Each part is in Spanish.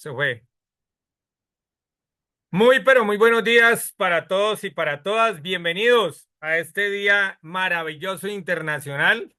Se fue. Muy, pero muy buenos días para todos y para todas. Bienvenidos a este día maravilloso internacional.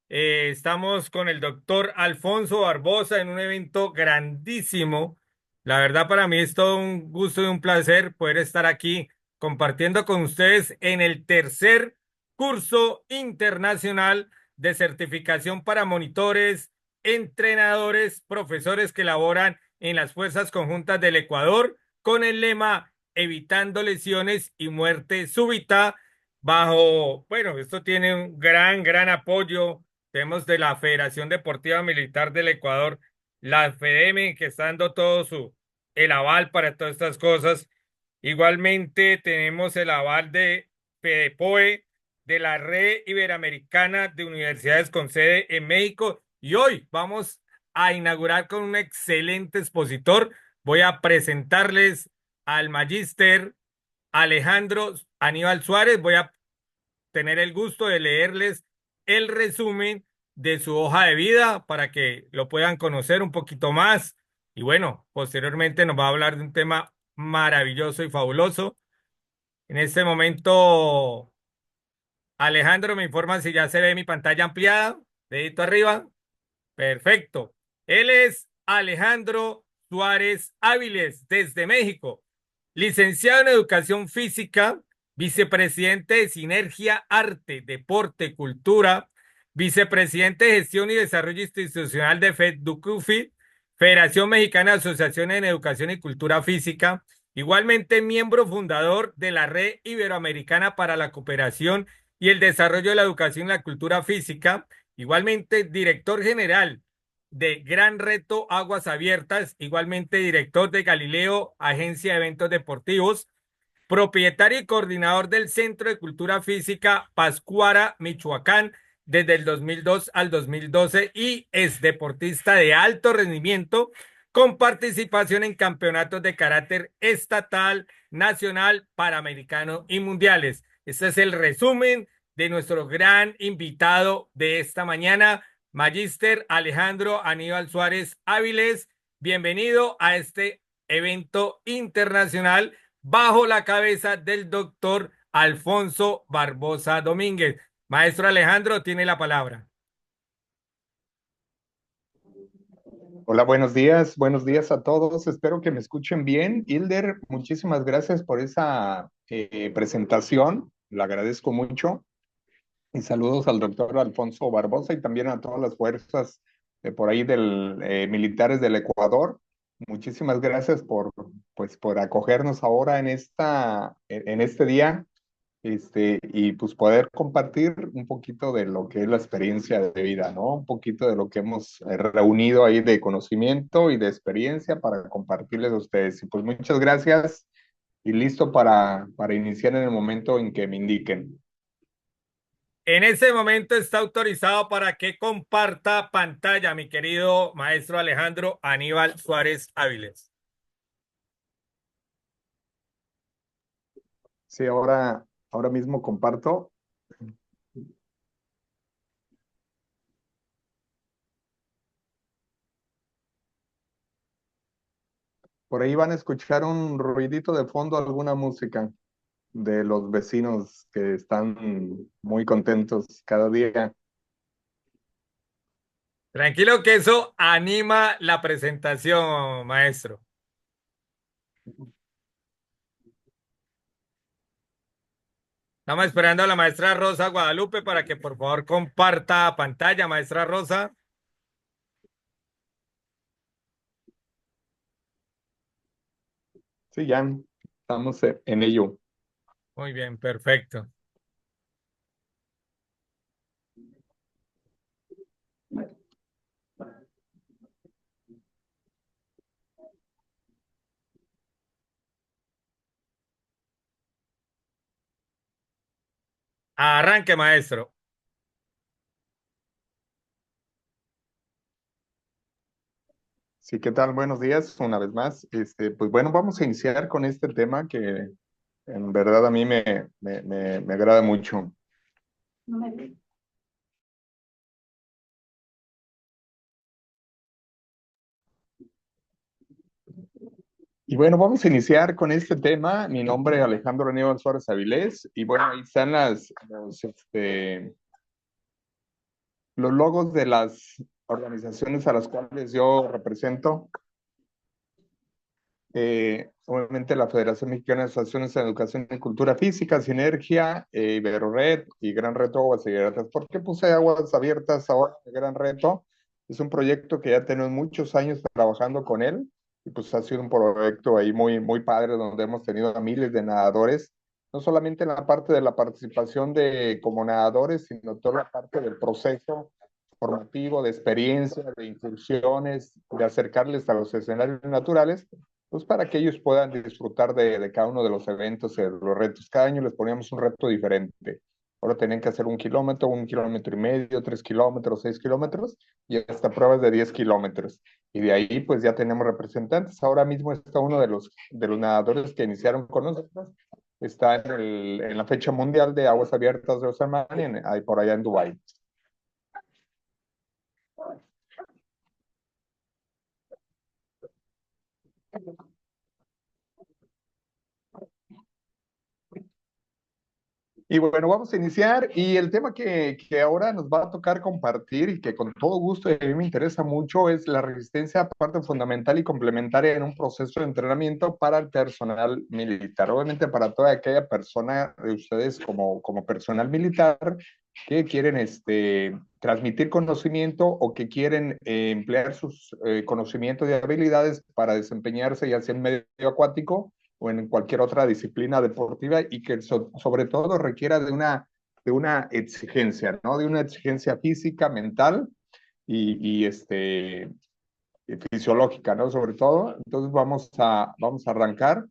Estamos con el doctor Alfonso Barbosa en un evento grandísimo. La verdad, para mí es todo un gusto y un placer poder estar aquí compartiendo con ustedes en el tercer curso internacional de certificación para monitores, entrenadores, profesores que laboran en las Fuerzas Conjuntas del Ecuador con el lema Evitando lesiones y muerte súbita. Bueno, esto tiene un gran apoyo. Tenemos de la Federación Deportiva Militar del Ecuador, la FEDEME, que está dando el aval para todas estas cosas. Igualmente tenemos el aval de FEDEPOE, de la Red Iberoamericana de Universidades con sede en México. Y hoy vamos a inaugurar con un excelente expositor. Voy a presentarles al magíster Alejandro Aníbal Suárez. Voy a tener el gusto de leerles el resumen de su hoja de vida para que lo puedan conocer un poquito más. Y bueno, posteriormente nos va a hablar de un tema maravilloso y fabuloso. En este momento, Alejandro me informa si ya se ve mi pantalla ampliada. Dedito arriba. Perfecto. Él es Alejandro Suárez Áviles, desde México, licenciado en Educación Física, vicepresidente de Sinergia Arte, Deporte, Cultura, vicepresidente de Gestión y Desarrollo Institucional de FEDUCUFI, Federación Mexicana de Asociaciones en Educación y Cultura Física, igualmente miembro fundador de la Red Iberoamericana para la Cooperación y el Desarrollo de la Educación y la Cultura Física. Igualmente, director general de Gran Reto Aguas Abiertas, igualmente director de Galileo, agencia de eventos deportivos, propietario y coordinador del Centro de Cultura Física Pascuara, Michoacán, desde el 2002 al 2012 y es deportista de alto rendimiento con participación en campeonatos de carácter estatal, nacional, panamericano y mundiales. Este es el resumen de nuestro gran invitado de esta mañana, Magíster Alejandro Aníbal Suárez Áviles. Bienvenido a este evento internacional bajo la cabeza del doctor Alfonso Barbosa Domínguez. Maestro Alejandro, tiene la palabra. Hola, buenos días a todos. Espero que me escuchen bien. Hilder, muchísimas gracias por esa presentación. Lo agradezco mucho. Y saludos al doctor Alfonso Barbosa y también a todas las fuerzas de por ahí militares del Ecuador. Muchísimas gracias por acogernos ahora en este día y pues poder compartir un poquito de lo que es la experiencia de vida, ¿no? Un poquito de lo que hemos reunido ahí de conocimiento y de experiencia para compartirles a ustedes. Y pues muchas gracias y listo para iniciar en el momento en que me indiquen. En ese momento está autorizado para que comparta pantalla, mi querido maestro Alejandro Aníbal Suárez Áviles. Sí, ahora mismo comparto. Por ahí van a escuchar un ruidito de fondo, alguna música de los vecinos que están muy contentos cada día. Tranquilo que eso anima la presentación, maestro. Estamos esperando a la maestra Rosa Guadalupe para que por favor comparta pantalla, maestra Rosa. Sí, ya estamos en ello. Muy bien, perfecto. Arranque, maestro. Sí, ¿qué tal? Buenos días, una vez más. Pues bueno, vamos a iniciar con este tema que en verdad a mí me agrada mucho. bueno, vamos a iniciar con este tema. Mi nombre es Alejandro Aníbal Suárez Avilés y bueno, ahí están los logos de las organizaciones a las cuales yo represento. Obviamente la Federación Mexicana de Asociaciones en Educación y Cultura Física, Sinergia, Iberored y Gran Reto Aguas Abiertas. ¿Por qué puse Aguas Abiertas ahora? Gran Reto es un proyecto que ya tenemos muchos años trabajando con él y pues ha sido un proyecto ahí muy padre donde hemos tenido a miles de nadadores, no solamente en la parte de la participación de como nadadores, sino toda la parte del proceso formativo, de experiencia, de incursiones, de acercarles a los escenarios naturales pues para que ellos puedan disfrutar de cada uno de los eventos, de los retos. Cada año les poníamos un reto diferente. Ahora tenían que hacer 1 kilómetro, 1,5 kilómetros, 3 kilómetros, 6 kilómetros y hasta pruebas de 10 kilómetros. Y de ahí pues ya tenemos representantes. Ahora mismo está uno de los nadadores que iniciaron con nosotros. Está en la fecha mundial de aguas abiertas de Ocean, ahí por allá en Dubái. Y bueno, vamos a iniciar y el tema que ahora nos va a tocar compartir y que con todo gusto y a mí me interesa mucho es la resistencia, parte fundamental y complementaria en un proceso de entrenamiento para el personal militar. Obviamente para toda aquella persona de ustedes como personal militar que quieren transmitir conocimiento o que quieren emplear sus conocimientos y habilidades para desempeñarse ya sea en medio acuático o en cualquier otra disciplina deportiva y que sobre todo requiera de una exigencia, ¿no? De una exigencia física, mental y fisiológica, ¿no? Sobre todo. Entonces vamos a arrancar.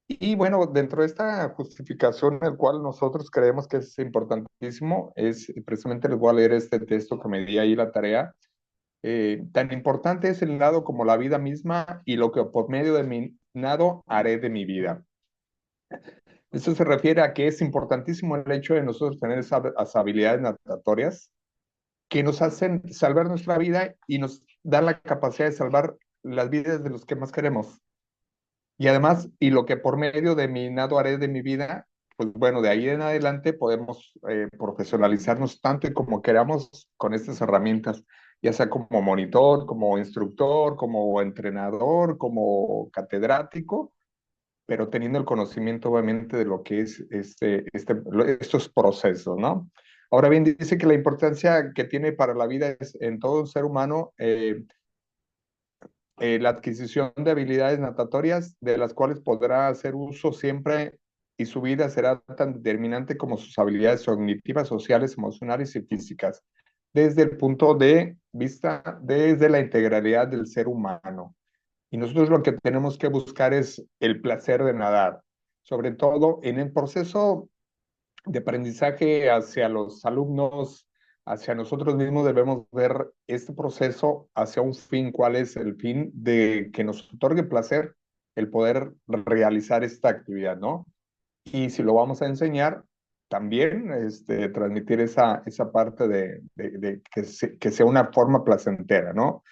Y bueno, dentro de esta justificación, el cual nosotros creemos que es importantísimo, es precisamente les voy a leer este texto que me di ahí la tarea. Tan importante es el nado como la vida misma y lo que por medio de mi nado haré de mi vida. Esto se refiere a que es importantísimo el hecho de nosotros tener esas habilidades natatorias que nos hacen salvar nuestra vida y nos dan la capacidad de salvar las vidas de los que más queremos. Y además, y lo que por medio de mi nado haré de mi vida, pues bueno, de ahí en adelante podemos profesionalizarnos tanto y como queramos con estas herramientas, ya sea como monitor, como instructor, como entrenador, como catedrático, pero teniendo el conocimiento obviamente de lo que es estos procesos, ¿no? Ahora bien, dice que la importancia que tiene para la vida es en todo un ser humano la adquisición de habilidades natatorias de las cuales podrá hacer uso siempre y su vida será tan determinante como sus habilidades cognitivas, sociales, emocionales y físicas, desde el punto de vista, desde la integralidad del ser humano. Y nosotros lo que tenemos que buscar es el placer de nadar, sobre todo en el proceso de aprendizaje hacia los alumnos, hacia nosotros mismos debemos ver este proceso hacia un fin. ¿Cuál es el fin? De que nos otorgue placer el poder realizar esta actividad, ¿no? Y si lo vamos a enseñar, también transmitir esa parte de que sea una forma placentera, ¿no?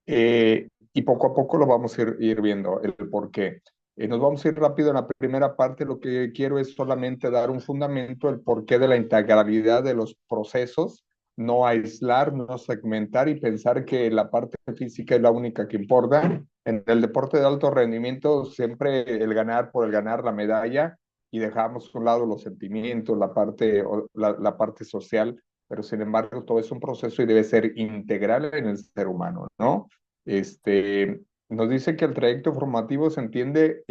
Y poco a poco lo vamos a ir viendo el por qué. Nos vamos a ir rápido en la primera parte. Lo que quiero es solamente dar un fundamento, el porqué de la integralidad de los procesos, no aislar, no segmentar y pensar que la parte física es la única que importa. En el deporte de alto rendimiento, siempre el ganar por el ganar la medalla y dejamos a un lado los sentimientos, la parte social, pero sin embargo todo es un proceso y debe ser integral en el ser humano, ¿no? Nos dice que el trayecto formativo se entiende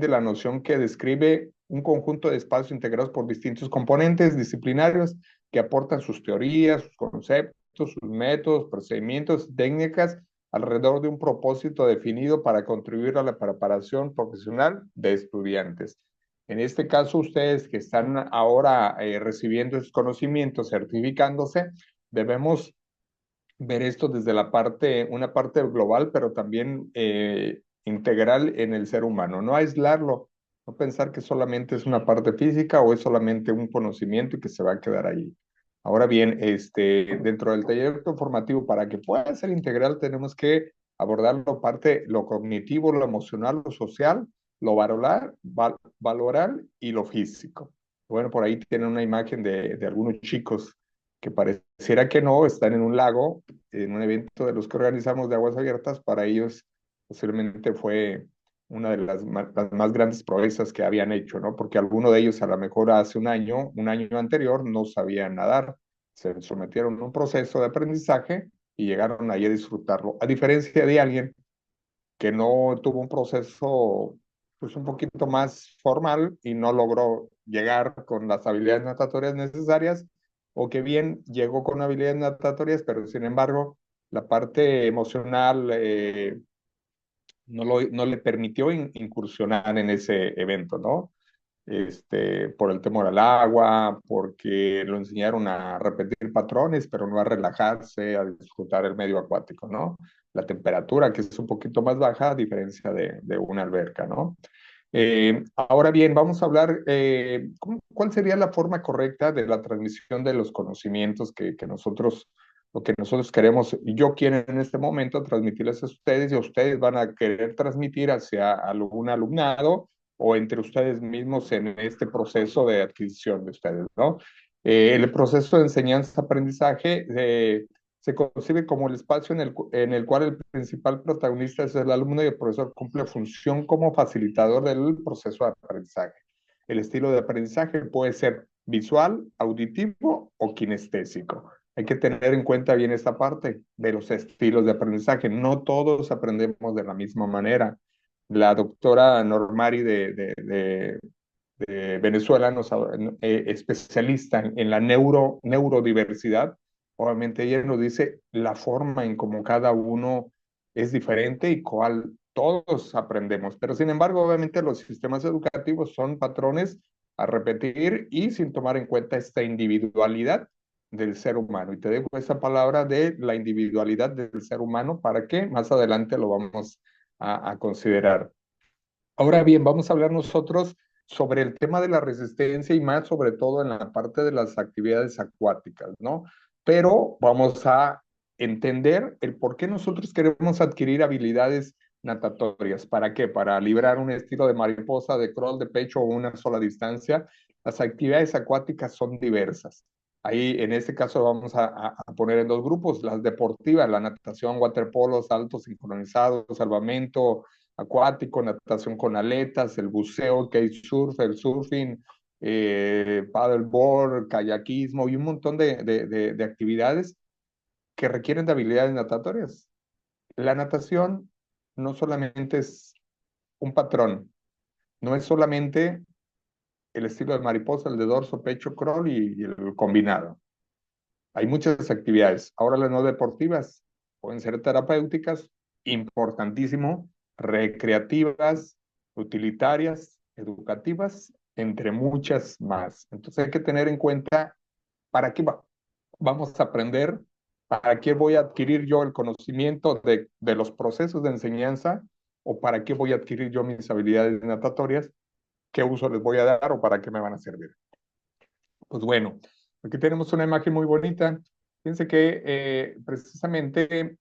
la noción que describe un conjunto de espacios integrados por distintos componentes disciplinarios que aportan sus teorías, sus conceptos, sus métodos, procedimientos, técnicas alrededor de un propósito definido para contribuir a la preparación profesional de estudiantes. En este caso, ustedes que están ahora recibiendo esos conocimientos, certificándose, debemos ver esto desde una parte global, pero también integral en el ser humano, no aislarlo, no pensar que solamente es una parte física o es solamente un conocimiento y que se va a quedar ahí. Ahora bien, dentro del taller formativo, para que pueda ser integral, tenemos que abordar lo cognitivo, lo emocional, lo social, lo valorar y lo físico. Bueno, por ahí tienen una imagen de algunos chicos que pareciera que no, están en un lago, en un evento de los que organizamos de aguas abiertas. Para ellos posiblemente fue una de las más grandes proezas que habían hecho, ¿no? Porque alguno de ellos a lo mejor hace un año anterior, no sabían nadar, se sometieron a un proceso de aprendizaje y llegaron ahí a disfrutarlo. A diferencia de alguien que no tuvo un proceso pues un poquito más formal y no logró llegar con las habilidades natatorias necesarias, o que bien llegó con habilidades natatorias, pero sin embargo la parte emocional no le permitió incursionar en ese evento, ¿no? Por el temor al agua, porque lo enseñaron a repetir patrones, pero no a relajarse, a disfrutar el medio acuático, ¿no? La temperatura, que es un poquito más baja, a diferencia de una alberca, ¿no? Ahora bien, vamos a hablar, ¿cuál sería la forma correcta de la transmisión de los conocimientos que nosotros, lo que nosotros queremos, y yo quiero en este momento transmitirles a ustedes, y ustedes van a querer transmitir hacia algún alumnado o entre ustedes mismos en este proceso de adquisición de ustedes, ¿no? El proceso de enseñanza-aprendizaje se concibe como el espacio en el cual el principal protagonista es el alumno y el profesor cumple función como facilitador del proceso de aprendizaje. El estilo de aprendizaje puede ser visual, auditivo o kinestésico. Hay que tener en cuenta bien esta parte de los estilos de aprendizaje. No todos aprendemos de la misma manera. La doctora Normari de Venezuela, especialista en la neurodiversidad, obviamente ella nos dice la forma en cómo cada uno es diferente y cuál todos aprendemos. Pero sin embargo, obviamente los sistemas educativos son patrones a repetir y sin tomar en cuenta esta individualidad del ser humano. Y te dejo esa palabra de la individualidad del ser humano para que más adelante lo vamos a considerar. Ahora bien, vamos a hablar nosotros sobre el tema de la resistencia y más sobre todo en la parte de las actividades acuáticas, ¿no? Pero vamos a entender el por qué nosotros queremos adquirir habilidades natatorias. ¿Para qué? Para librar un estilo de mariposa, de crawl, de pecho o una sola distancia. Las actividades acuáticas son diversas. Ahí, en este caso, vamos a poner en dos grupos, las deportivas, la natación, waterpolo, salto sincronizado, salvamento, acuático, natación con aletas, el buceo, kitesurf, el surfing, paddleboard, kayakismo y un montón de actividades que requieren de habilidades natatorias. La natación no solamente es un patrón, no es solamente el estilo de mariposa, el de dorso, pecho, crawl y el combinado. Hay muchas actividades. Ahora las no deportivas pueden ser terapéuticas, importantísimo, recreativas, utilitarias, educativas, entre muchas más. Entonces hay que tener en cuenta para qué vamos a aprender, para qué voy a adquirir yo el conocimiento de los procesos de enseñanza o para qué voy a adquirir yo mis habilidades natatorias, qué uso les voy a dar o para qué me van a servir. Pues bueno, aquí tenemos una imagen muy bonita. Fíjense que precisamente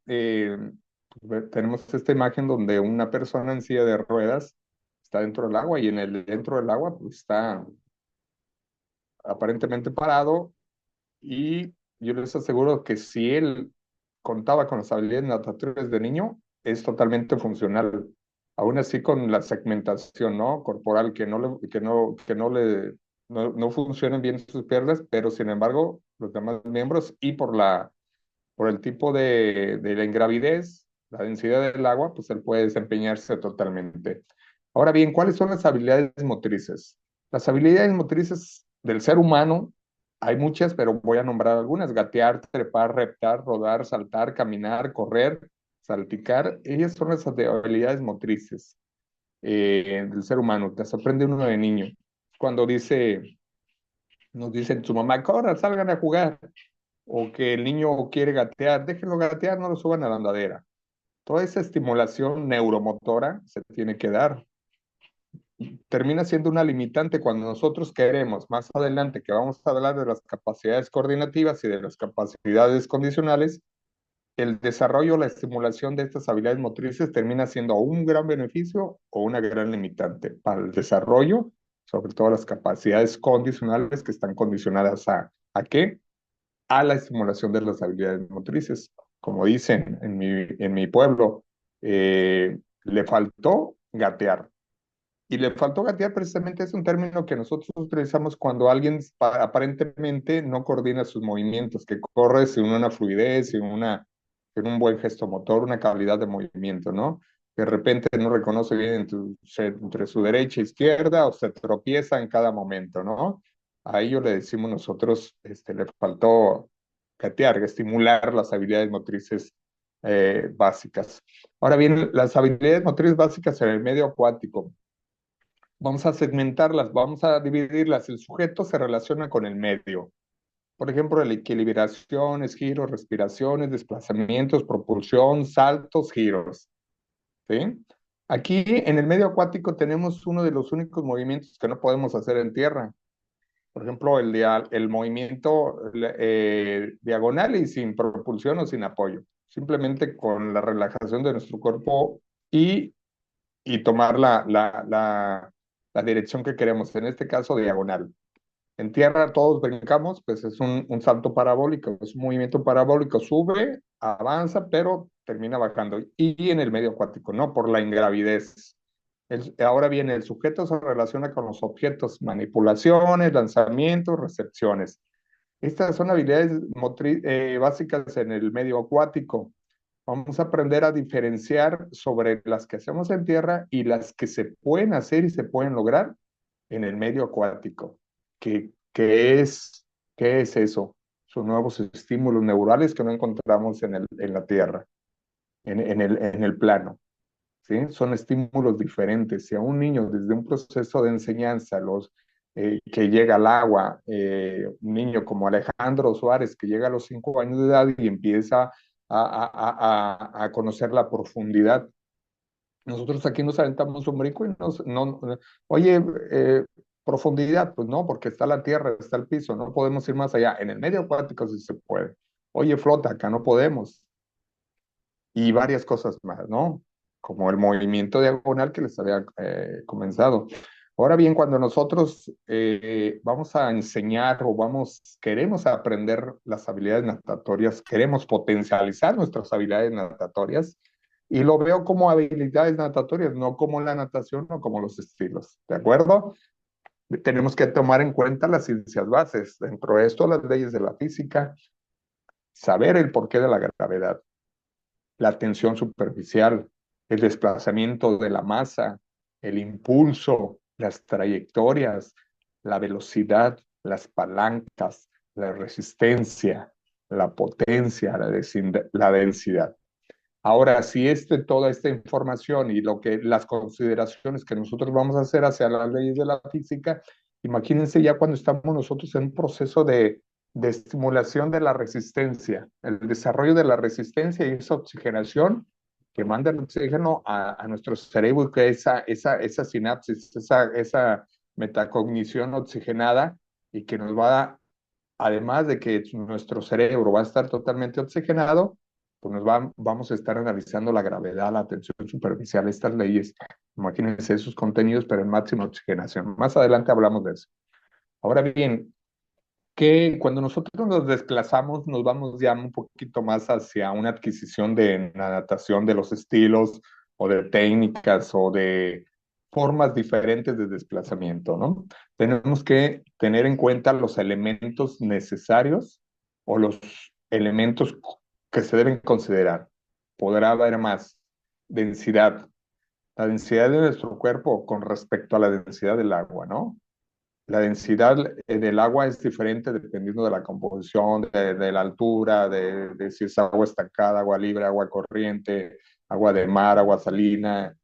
tenemos esta imagen donde una persona en silla de ruedas está dentro del agua y dentro del agua pues, está aparentemente parado, y yo les aseguro que si él contaba con las habilidades natatorias de niño, es totalmente funcional. Aún así con la segmentación, ¿no? Corporal, que no funcionen bien sus piernas, pero sin embargo, los demás miembros y por el tipo de la ingravidez, la densidad del agua, pues él puede desempeñarse totalmente. Ahora bien, ¿cuáles son las habilidades motrices? Las habilidades motrices del ser humano, hay muchas, pero voy a nombrar algunas: gatear, trepar, reptar, rodar, saltar, caminar, correr, salticar. Ellas son las habilidades motrices del ser humano. Las aprende uno de niño. Cuando nos dicen su mamá, corran, salgan a jugar, o que el niño quiere gatear, déjenlo gatear, no lo suban a la andadera. Toda esa estimulación neuromotora se tiene que dar. Termina siendo una limitante cuando nosotros queremos, más adelante, que vamos a hablar de las capacidades coordinativas y de las capacidades condicionales, el desarrollo, la estimulación de estas habilidades motrices termina siendo un gran beneficio o una gran limitante para el desarrollo, sobre todo las capacidades condicionales que están condicionadas ¿a qué? A la estimulación de las habilidades motrices. Como dicen en mi pueblo, le faltó gatear. Y le faltó gatear precisamente es un término que nosotros utilizamos cuando alguien aparentemente no coordina sus movimientos, que corre sin una fluidez, sin un buen gesto motor, una calidad de movimiento, ¿no? De repente no reconoce bien entre su derecha e izquierda o se tropieza en cada momento, ¿no? A ello le decimos nosotros, le faltó gatear, estimular las habilidades motrices básicas. Ahora bien, las habilidades motrices básicas en el medio acuático. Vamos a segmentarlas, vamos a dividirlas. El sujeto se relaciona con el medio. Por ejemplo, el equilibraciones, giros, respiraciones, desplazamientos, propulsión, saltos, giros. ¿Sí? Aquí en el medio acuático tenemos uno de los únicos movimientos que no podemos hacer en tierra. Por ejemplo, el movimiento diagonal y sin propulsión o sin apoyo. Simplemente con la relajación de nuestro cuerpo y tomar la dirección que queremos, en este caso diagonal. En tierra todos brincamos, pues es un salto parabólico, es un movimiento parabólico, sube, avanza, pero termina bajando. Y en el medio acuático, no, por la ingravidez. Ahora bien, el sujeto se relaciona con los objetos, manipulaciones, lanzamientos, recepciones. Estas son habilidades básicas en el medio acuático. Vamos a aprender a diferenciar sobre las que hacemos en tierra y las que se pueden hacer y se pueden lograr en el medio acuático. ¿Qué es, qué es eso? Son nuevos estímulos neurales que no encontramos en la tierra, en el plano. ¿Sí? Son estímulos diferentes. Si a un niño desde un proceso de enseñanza, que llega al agua, un niño como Alejandro Suárez, que llega a los 5 años de edad y empieza a conocer la profundidad. Nosotros aquí nos aventamos un brinco y oye, profundidad, pues no, porque está la tierra, está el piso, no podemos ir más allá. En el medio acuático sí se puede. Oye, flota, acá no podemos y varias cosas más, ¿no? Como el movimiento diagonal que les había comenzado. Ahora bien, cuando nosotros vamos a enseñar o queremos aprender las habilidades natatorias, queremos potencializar nuestras habilidades natatorias, y lo veo como habilidades natatorias, no como la natación o como los estilos, ¿de acuerdo? Tenemos que tomar en cuenta las ciencias bases, dentro de esto las leyes de la física, saber el porqué de la gravedad, la tensión superficial, el desplazamiento de la masa, el impulso, las trayectorias, la velocidad, las palancas, la resistencia, la potencia, la densidad. Ahora, si toda esta información y las consideraciones que nosotros vamos a hacer hacia las leyes de la física, imagínense ya cuando estamos nosotros en un proceso de estimulación de la resistencia, el desarrollo de la resistencia y esa oxigenación que manda el oxígeno a nuestro cerebro, que esa sinapsis, esa metacognición oxigenada y que nos va a, además de que nuestro cerebro va a estar totalmente oxigenado, pues vamos a estar analizando la gravedad, la tensión superficial, estas leyes. Imagínense esos contenidos, pero en máxima oxigenación. Más adelante hablamos de eso. Ahora bien, que cuando nosotros nos desplazamos, nos vamos ya un poquito más hacia una adquisición de la natación, de los estilos o de técnicas o de formas diferentes de desplazamiento, ¿no? Tenemos que tener en cuenta los elementos necesarios o los elementos que se deben considerar. Podrá haber más densidad, la densidad de nuestro cuerpo con respecto a la densidad del agua, ¿no? La densidad del agua es diferente dependiendo de la composición, de la altura, de si es agua estancada, agua libre, agua corriente, agua de mar, agua salina,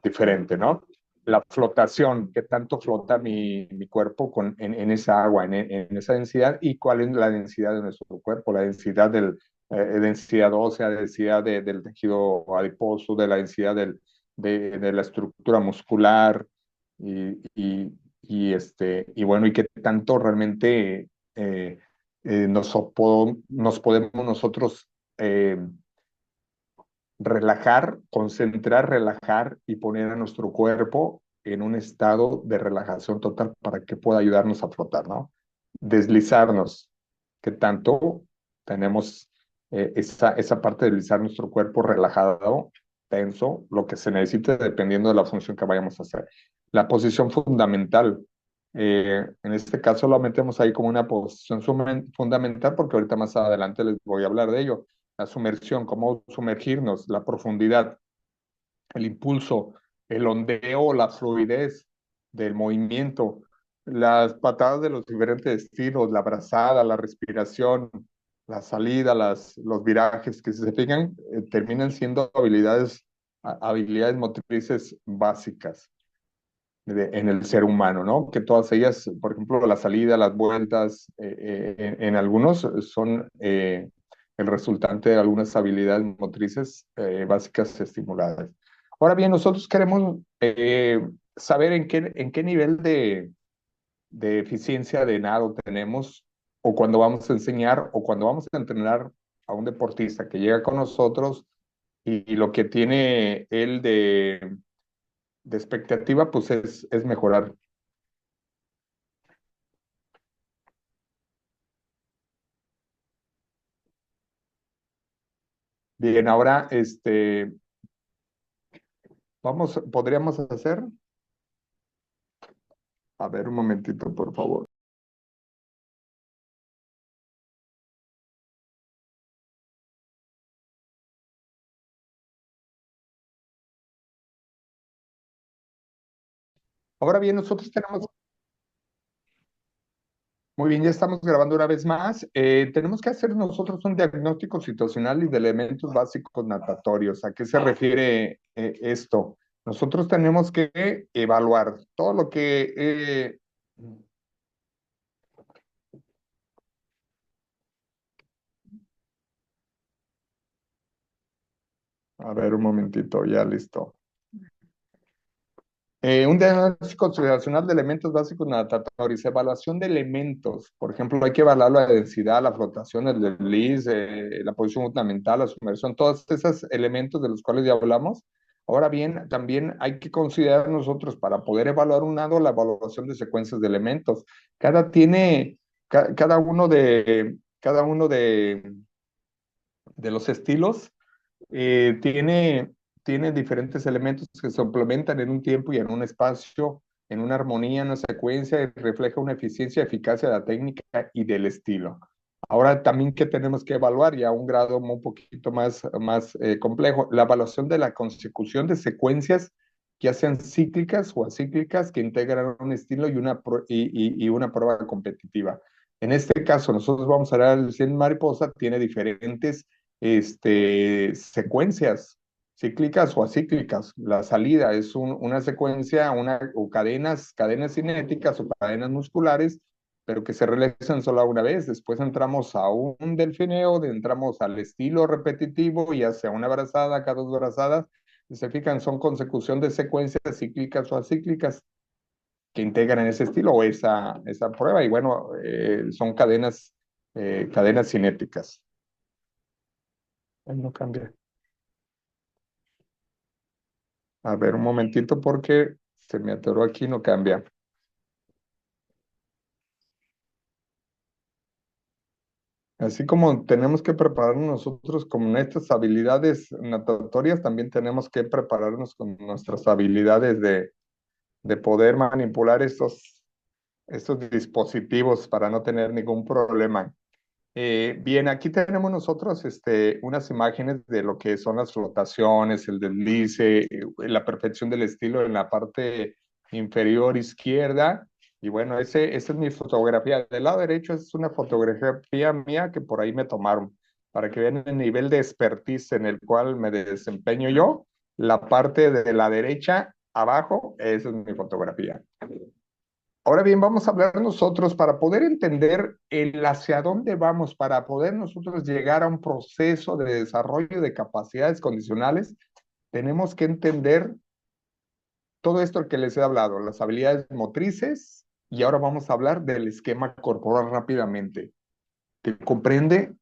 diferente, ¿no? La flotación, qué tanto flota mi cuerpo en esa agua, en esa densidad, y cuál es la densidad de nuestro cuerpo, la densidad densidad ósea, densidad del tejido adiposo, de la densidad de la estructura muscular, y, y, y bueno, y qué tanto realmente nos podemos nosotros relajar, concentrar, relajar y poner a nuestro cuerpo en un estado de relajación total para que pueda ayudarnos a flotar, ¿no? Deslizarnos, que tanto tenemos esa parte de deslizar nuestro cuerpo relajado, tenso, lo que se necesite dependiendo de la función que vayamos a hacer. La posición fundamental, en este caso lo metemos ahí como una posición fundamental porque ahorita más adelante les voy a hablar de ello. La sumersión, cómo sumergirnos, la profundidad, el impulso, el ondeo, la fluidez del movimiento, las patadas de los diferentes estilos, la brazada, la respiración, la salida, los virajes que si se fijan, terminan siendo habilidades motrices básicas en el ser humano, ¿no? Que todas ellas, por ejemplo, la salida, las vueltas, en algunos son el resultante de algunas habilidades motrices básicas estimuladas. Ahora bien, nosotros queremos saber en qué nivel de eficiencia de nado tenemos, o cuando vamos a enseñar, o cuando vamos a entrenar a un deportista que llega con nosotros y lo que tiene él de expectativa, pues es mejorar. Bien, ahora, podríamos hacer, a ver un momentito, por favor. Ahora bien, nosotros tenemos, muy bien, ya estamos grabando una vez más. Tenemos que hacer nosotros un diagnóstico situacional y de elementos básicos natatorios. ¿A qué se refiere esto? Nosotros tenemos que evaluar todo lo que a ver, un momentito, ya listo. Un diagnóstico situacional de elementos básicos natatorios, evaluación de elementos. Por ejemplo, hay que evaluar la densidad, la flotación, el desliz, la posición fundamental, la sumersión, todos esos elementos de los cuales ya hablamos. Ahora bien, también hay que considerar nosotros para poder evaluar un nado la evaluación de secuencias de elementos. Cada uno de los estilos tiene diferentes elementos que se complementan en un tiempo y en un espacio, en una armonía, en una secuencia, y refleja una eficiencia y eficacia de la técnica y del estilo. Ahora también que tenemos que evaluar ya a un grado un poquito más complejo, la evaluación de la consecución de secuencias, ya sean cíclicas o acíclicas, que integran un estilo y una prueba competitiva. En este caso, nosotros vamos a ver el 100 mariposa, tiene diferentes secuencias cíclicas o acíclicas. La salida es una secuencia o cadenas cinéticas o cadenas musculares, pero que se realizan solo una vez. Después entramos a un delfineo, entramos al estilo repetitivo, ya sea una brazada, cada dos brazadas. Si se fijan, son consecución de secuencias cíclicas o acíclicas que integran ese estilo o esa prueba. Y bueno, son cadenas cinéticas. No cambia. A ver, un momentito porque se me atoró aquí, no cambia. Así como tenemos que prepararnos nosotros con estas habilidades natatorias, también tenemos que prepararnos con nuestras habilidades de poder manipular estos dispositivos para no tener ningún problema. Bien, aquí tenemos nosotros unas imágenes de lo que son las flotaciones, el deslice, la perfección del estilo en la parte inferior izquierda. Y bueno, esa es mi fotografía. Del lado derecho es una fotografía mía que por ahí me tomaron, para que vean el nivel de expertise en el cual me desempeño yo. La parte de la derecha abajo, esa es mi fotografía. Ahora bien, vamos a hablar nosotros para poder entender hacia dónde vamos, para poder nosotros llegar a un proceso de desarrollo de capacidades condicionales. Tenemos que entender todo esto que les he hablado, las habilidades motrices, y ahora vamos a hablar del esquema corporal rápidamente. ¿Comprende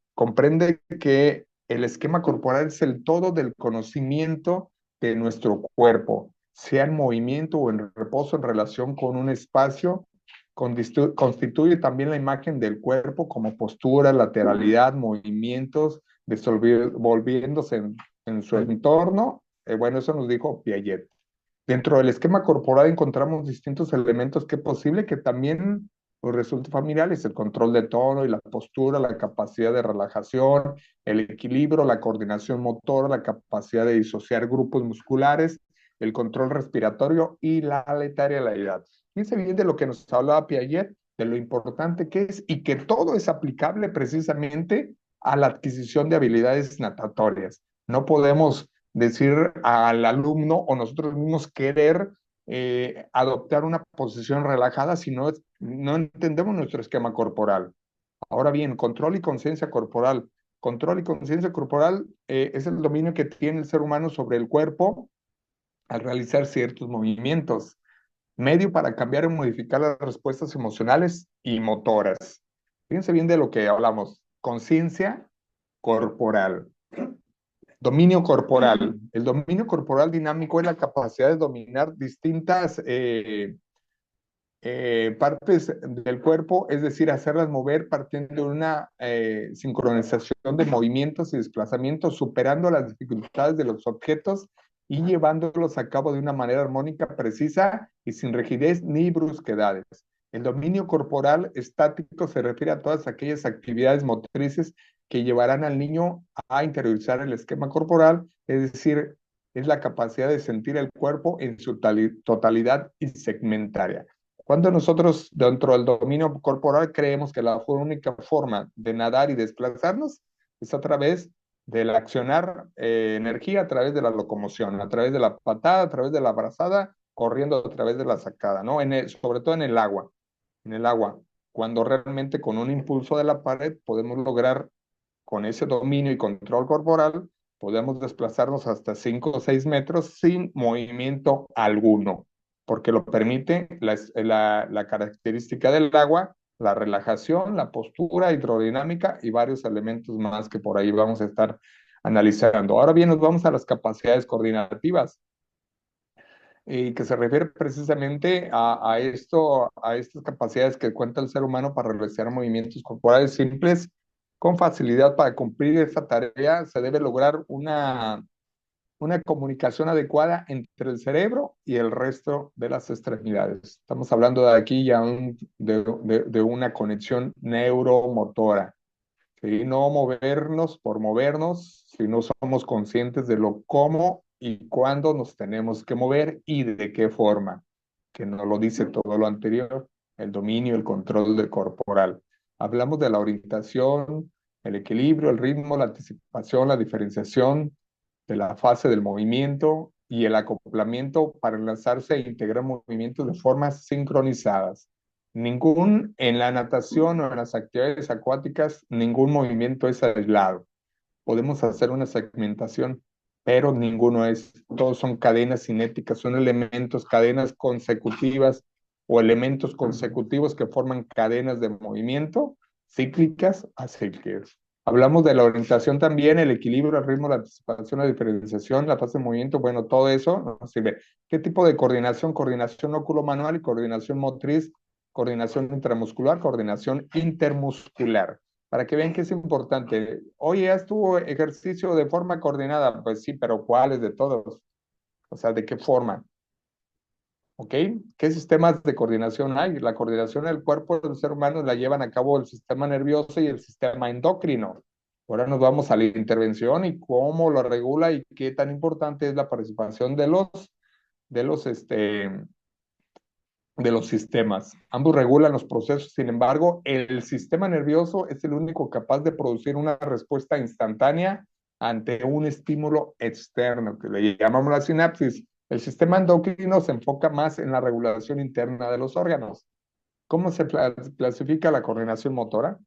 que El esquema corporal es el todo del conocimiento de nuestro cuerpo, sea en movimiento o en reposo en relación con un espacio. Constituye también la imagen del cuerpo como postura, lateralidad, movimientos, volviéndose en su entorno. Bueno, eso nos dijo Piaget. Dentro del esquema corporal encontramos distintos elementos que es posible que también pues, resulten familiares: el control de tono y la postura, la capacidad de relajación, el equilibrio, la coordinación motora, la capacidad de disociar grupos musculares, el control respiratorio y la letalidad. Fíjense bien de lo que nos hablaba Piaget, de lo importante que es y que todo es aplicable precisamente a la adquisición de habilidades natatorias. No podemos decir al alumno o nosotros mismos querer adoptar una posición relajada si no entendemos nuestro esquema corporal. Ahora bien, control y conciencia corporal. Control y conciencia corporal es el dominio que tiene el ser humano sobre el cuerpo al realizar ciertos movimientos, medio para cambiar o modificar las respuestas emocionales y motoras. Fíjense bien de lo que hablamos. Conciencia corporal. Dominio corporal. El dominio corporal dinámico es la capacidad de dominar distintas partes del cuerpo, es decir, hacerlas mover partiendo de una sincronización de movimientos y desplazamientos, superando las dificultades de los objetos y llevándolos a cabo de una manera armónica, precisa y sin rigidez ni brusquedades. El dominio corporal estático se refiere a todas aquellas actividades motrices que llevarán al niño a interiorizar el esquema corporal, es decir, es la capacidad de sentir el cuerpo en su totalidad y segmentaria. Cuando nosotros dentro del dominio corporal creemos que la única forma de nadar y desplazarnos es a través del accionar energía, a través de la locomoción, a través de la patada, a través de la abrazada, corriendo a través de la sacada, ¿no? Sobre todo en el agua, cuando realmente con un impulso de la pared podemos lograr, con ese dominio y control corporal, podemos desplazarnos hasta 5 o 6 metros sin movimiento alguno, porque lo permite la característica del agua, la relajación, la postura hidrodinámica y varios elementos más que por ahí vamos a estar analizando. Ahora bien, nos vamos a las capacidades coordinativas y que se refiere precisamente a estas capacidades que cuenta el ser humano para realizar movimientos corporales simples con facilidad. Para cumplir esta tarea se debe lograr una comunicación adecuada entre el cerebro y el resto de las extremidades. Estamos hablando de aquí ya de una conexión neuromotora. ¿Sí? No movernos por movernos, si no somos conscientes de lo cómo y cuándo nos tenemos que mover y de qué forma, que nos lo dice todo lo anterior, el dominio, el control del corporal. Hablamos de la orientación, el equilibrio, el ritmo, la anticipación, la diferenciación, de la fase del movimiento y el acoplamiento para enlazarse e integrar movimientos de formas sincronizadas. En la natación o en las actividades acuáticas, ningún movimiento es aislado. Podemos hacer una segmentación, pero ninguno es. Todos son cadenas cinéticas, son elementos, cadenas consecutivas o elementos consecutivos que forman cadenas de movimiento cíclicas a cíclicas. Hablamos de la orientación también, el equilibrio, el ritmo, la anticipación, la diferenciación, la fase de movimiento. Bueno, todo eso nos sirve. ¿Qué tipo de coordinación? Coordinación óculo-manual y coordinación motriz, coordinación intramuscular, coordinación intermuscular. Para que vean que es importante. Oye, ¿haz tu ejercicio de forma coordinada? Pues sí, pero ¿cuáles de todos? O sea, ¿de qué forma? ¿Ok? ¿Qué sistemas de coordinación hay? La coordinación del cuerpo del ser humano la llevan a cabo el sistema nervioso y el sistema endocrino. Ahora nos vamos a la intervención y cómo lo regula y qué tan importante es la participación de los, este, de los sistemas. Ambos regulan los procesos, sin embargo, el sistema nervioso es el único capaz de producir una respuesta instantánea ante un estímulo externo, que le llamamos la sinapsis. El sistema endocrino se enfoca más en la regulación interna de los órganos. ¿Cómo se clasifica la coordinación motora?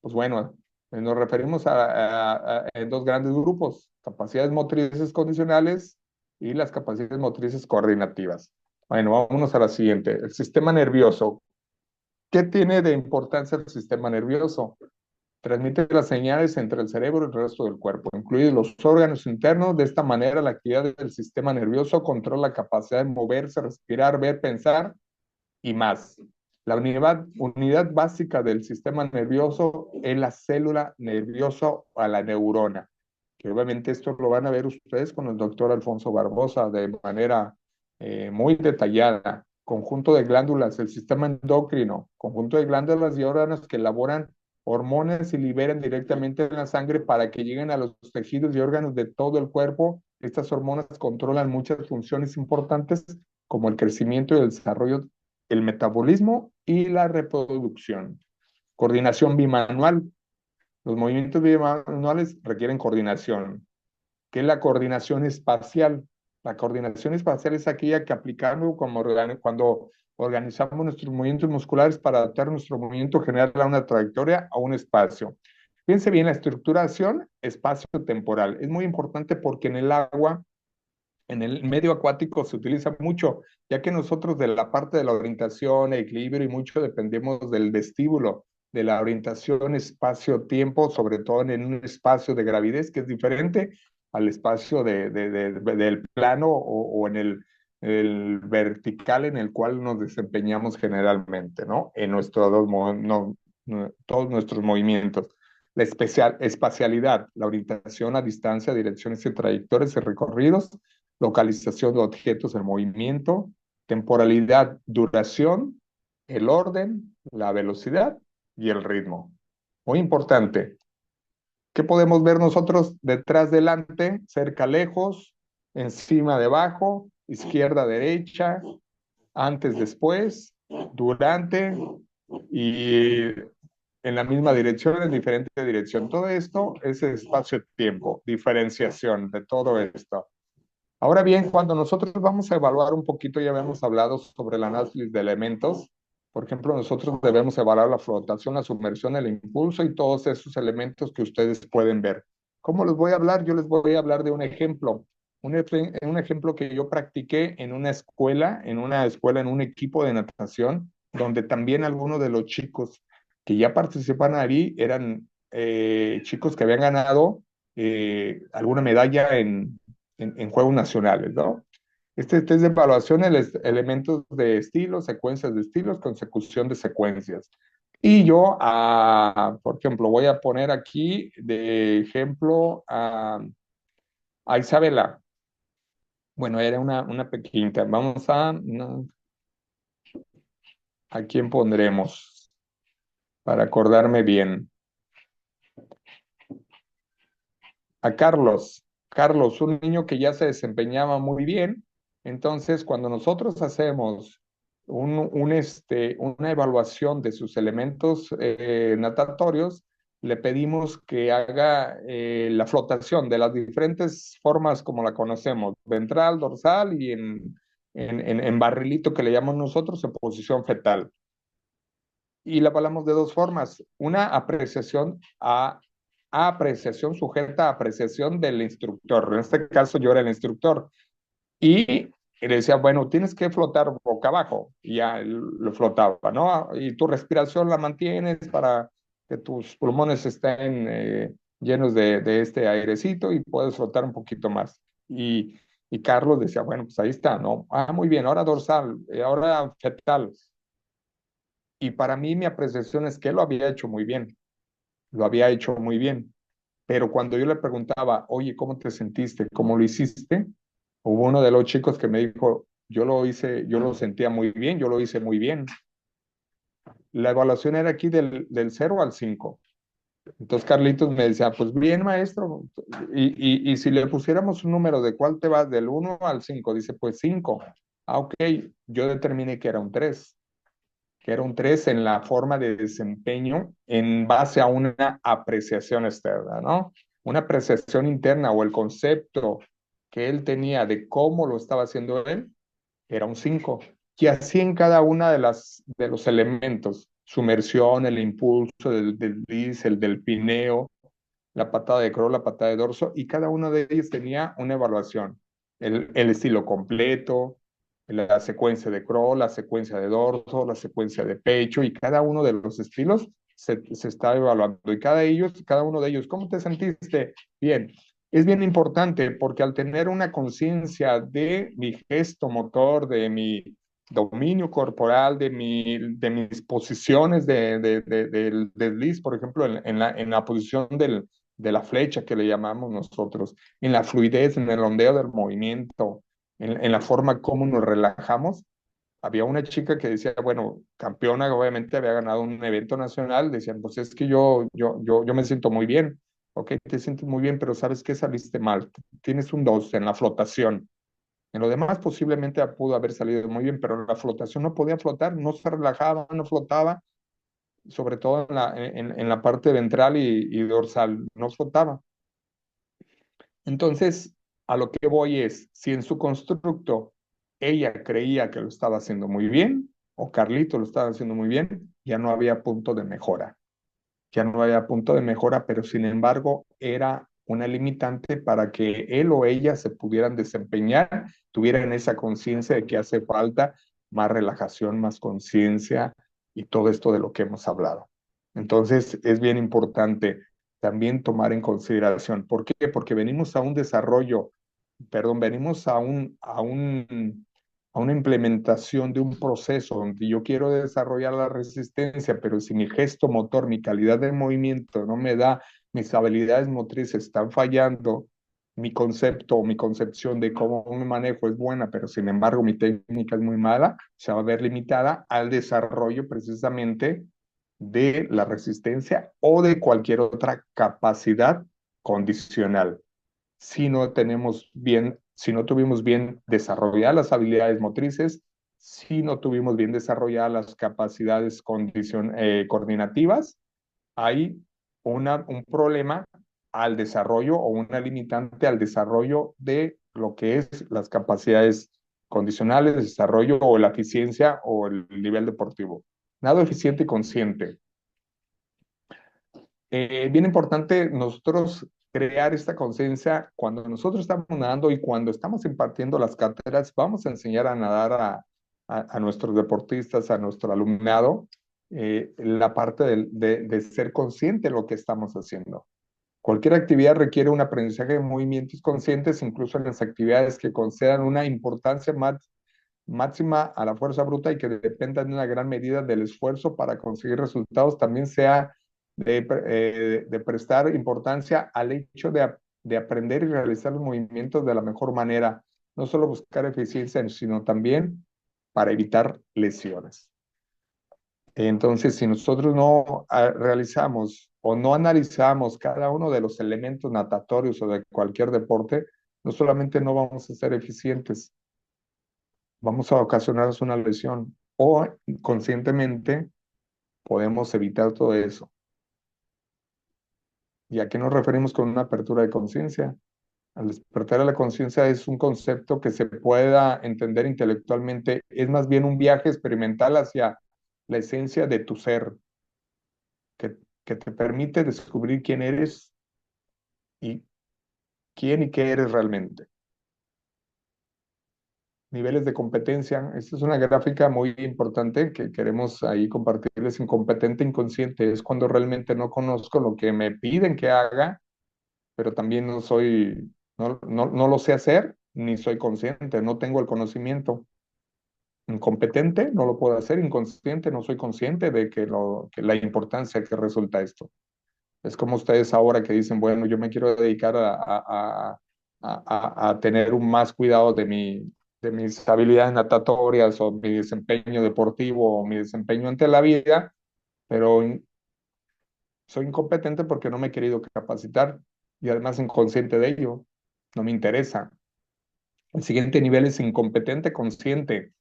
Pues bueno, nos referimos a dos grandes grupos: capacidades motrices condicionales y las capacidades motrices coordinativas. Bueno, vámonos a la siguiente. El sistema nervioso. ¿Qué tiene de importancia el sistema nervioso? Transmite las señales entre el cerebro y el resto del cuerpo, incluidos los órganos internos. De esta manera, la actividad del sistema nervioso controla la capacidad de moverse, respirar, ver, pensar y más. La unidad básica del sistema nervioso es la célula nerviosa a la neurona, que obviamente esto lo van a ver ustedes con el doctor Alfonso Barbosa de manera muy detallada. Conjunto de glándulas, el sistema endocrino, conjunto de glándulas y órganos que elaboran hormonas y liberan directamente en la sangre para que lleguen a los tejidos y órganos de todo el cuerpo. Estas hormonas controlan muchas funciones importantes como el crecimiento y el desarrollo, el metabolismo y la reproducción. Coordinación bimanual. Los movimientos bimanuales requieren coordinación. ¿Qué es la coordinación espacial? La coordinación espacial es aquella que aplicamos cuando organizamos nuestros movimientos musculares para adaptar nuestro movimiento general a una trayectoria, a un espacio. Fíjense bien, la estructuración espacio-temporal es muy importante porque en el agua, en el medio acuático se utiliza mucho, ya que nosotros de la parte de la orientación, equilibrio y mucho dependemos del vestíbulo, de la orientación espacio-tiempo, sobre todo en un espacio de gravidez que es diferente al espacio del plano o en el vertical en el cual nos desempeñamos generalmente, ¿no? En nuestros todos nuestros movimientos. La espacialidad, la orientación a distancia, direcciones y trayectorias y recorridos, localización de objetos en movimiento, temporalidad, duración, el orden, la velocidad y el ritmo. Muy importante. ¿Qué podemos ver nosotros? Detrás, delante, cerca, lejos, encima, debajo, izquierda, derecha, antes, después, durante y en la misma dirección, en diferente dirección. Todo esto es espacio-tiempo, diferenciación de todo esto. Ahora bien, cuando nosotros vamos a evaluar un poquito, ya habíamos hablado sobre el análisis de elementos. Por ejemplo, nosotros debemos evaluar la flotación, la sumersión, el impulso y todos esos elementos que ustedes pueden ver. ¿Cómo les voy a hablar? Yo les voy a hablar de un ejemplo. Un ejemplo que yo practiqué en un equipo de natación, donde también algunos de los chicos que ya participan ahí eran chicos que habían ganado alguna medalla en juegos nacionales, ¿no? Este test de evaluación, elementos de estilos, secuencias de estilos, consecución de secuencias. Y yo, por ejemplo, voy a poner aquí de ejemplo a Isabela. Bueno, era una pequeñita. Vamos ¿a quién pondremos? Para acordarme bien. A Carlos. Carlos, un niño que ya se desempeñaba muy bien. Entonces, cuando nosotros hacemos una evaluación de sus elementos natatorios, le pedimos que haga la flotación de las diferentes formas como la conocemos, ventral, dorsal y en barrilito que le llamamos nosotros en posición fetal. Y la hablamos de dos formas. Una a apreciación sujeta a apreciación del instructor. En este caso yo era el instructor. Y le decía, bueno, tienes que flotar boca abajo. Y ya lo flotaba, ¿no? Y tu respiración la mantienes para que tus pulmones estén llenos de este airecito y puedes flotar un poquito más. Y Carlos decía, bueno, pues ahí está, ¿no? Muy bien, ahora dorsal, ahora fetal. Y para mí mi apreciación es que lo había hecho muy bien, lo había hecho muy bien. Pero cuando yo le preguntaba, oye, ¿cómo te sentiste? ¿Cómo lo hiciste? Hubo uno de los chicos que me dijo, yo lo hice, yo lo sentía muy bien, yo lo hice muy bien. La evaluación era aquí del 0 al 5. Entonces Carlitos me decía, pues bien, maestro. Y si le pusiéramos un número de cuál te vas, del 1 al 5, dice, pues 5. Ok, yo determiné que era un 3 en la forma de desempeño en base a una apreciación externa, ¿no? Una apreciación interna o el concepto que él tenía de cómo lo estaba haciendo él era un 5. Y así en cada una de los elementos, sumersión, el impulso del diésel, del pineo, la patada de crawl, la patada de dorso, y cada uno de ellos tenía una evaluación. El estilo completo, la secuencia de crawl, la secuencia de dorso, la secuencia de pecho, y cada uno de los estilos se está evaluando. Y cada uno de ellos, ¿cómo te sentiste? Bien. Es bien importante porque al tener una conciencia de mi gesto motor, de mi dominio corporal, de mis posiciones del desliz, por ejemplo, en la posición de la flecha que le llamamos nosotros, en la fluidez, en el ondeo del movimiento, en la forma como nos relajamos. Había una chica que decía, bueno, campeona, obviamente había ganado un evento nacional, decían, pues es que yo me siento muy bien, ok, te sientes muy bien, pero ¿sabes qué? Saliste mal, tienes un 2 en la flotación. En lo demás posiblemente pudo haber salido muy bien, pero en la flotación no podía flotar, no se relajaba, no flotaba, sobre todo en la parte ventral y dorsal, no flotaba. Entonces, a lo que voy es, si en su constructo ella creía que lo estaba haciendo muy bien, o Carlito lo estaba haciendo muy bien, ya no había punto de mejora. Ya no había punto de mejora, pero sin embargo era una limitante para que él o ella se pudieran desempeñar, tuvieran esa conciencia de que hace falta más relajación, más conciencia y todo esto de lo que hemos hablado. Entonces es bien importante también tomar en consideración. ¿Por qué? Porque venimos a un desarrollo, perdón, venimos a una implementación de un proceso donde yo quiero desarrollar la resistencia, pero si mi gesto motor, mi calidad de movimiento no me da, mis habilidades motrices están fallando, mi concepto o mi concepción de cómo me manejo es buena, pero sin embargo mi técnica es muy mala, se va a ver limitada al desarrollo precisamente de la resistencia o de cualquier otra capacidad condicional. Si no tenemos bien, si no tuvimos bien desarrolladas las habilidades motrices, si no tuvimos bien desarrolladas las capacidades coordinativas, hay un problema al desarrollo o una limitante al desarrollo de lo que es las capacidades condicionales, de desarrollo o la eficiencia o el nivel deportivo. Nado eficiente y consciente. Bien importante nosotros crear esta conciencia cuando nosotros estamos nadando y cuando estamos impartiendo las cátedras, vamos a enseñar a nadar a nuestros deportistas, a nuestro alumnado, la parte de ser consciente de lo que estamos haciendo. Cualquier actividad requiere un aprendizaje de movimientos conscientes, incluso en las actividades que concedan una importancia máxima a la fuerza bruta y que dependan en una gran medida del esfuerzo para conseguir resultados, también sea de prestar importancia al hecho de aprender y realizar los movimientos de la mejor manera, no solo buscar eficiencia, sino también para evitar lesiones. Entonces, si nosotros no realizamos o no analizamos cada uno de los elementos natatorios o de cualquier deporte, no solamente no vamos a ser eficientes, vamos a ocasionarnos una lesión o conscientemente podemos evitar todo eso. ¿Y a qué nos referimos con una apertura de conciencia? Al despertar a la conciencia es un concepto que se pueda entender intelectualmente, es más bien un viaje experimental hacia la esencia de tu ser, que, que te permite descubrir quién eres y quién y qué eres realmente. Niveles de competencia. Esta es una gráfica muy importante que queremos ahí compartirles. Incompetente, inconsciente. Es cuando realmente no conozco lo que me piden que haga, pero también no lo sé hacer, ni soy consciente, no tengo el conocimiento. Incompetente, no lo puedo hacer. Inconsciente, no soy consciente de que la importancia que resulta esto. Es como ustedes ahora que dicen, bueno, yo me quiero dedicar a tener un más cuidado de mis habilidades natatorias o mi desempeño deportivo o mi desempeño ante la vida, pero soy incompetente porque no me he querido capacitar y además inconsciente de ello. No me interesa. El siguiente nivel es incompetente consciente.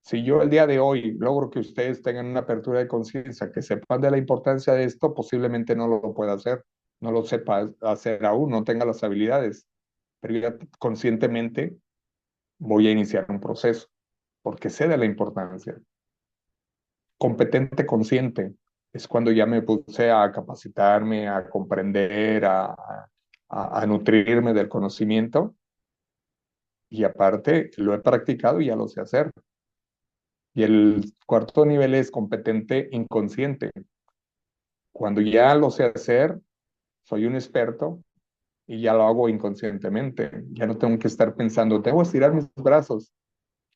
Si yo el día de hoy logro que ustedes tengan una apertura de conciencia, que sepan de la importancia de esto, posiblemente no lo pueda hacer, no lo sepa hacer aún, no tenga las habilidades, pero ya conscientemente voy a iniciar un proceso, porque sé de la importancia. Competente consciente es cuando ya me puse a capacitarme, a comprender, a nutrirme del conocimiento y aparte lo he practicado y ya lo sé hacer. Y el cuarto nivel es competente inconsciente. Cuando ya lo sé hacer, soy un experto y ya lo hago inconscientemente. Ya no tengo que estar pensando, debo estirar mis brazos.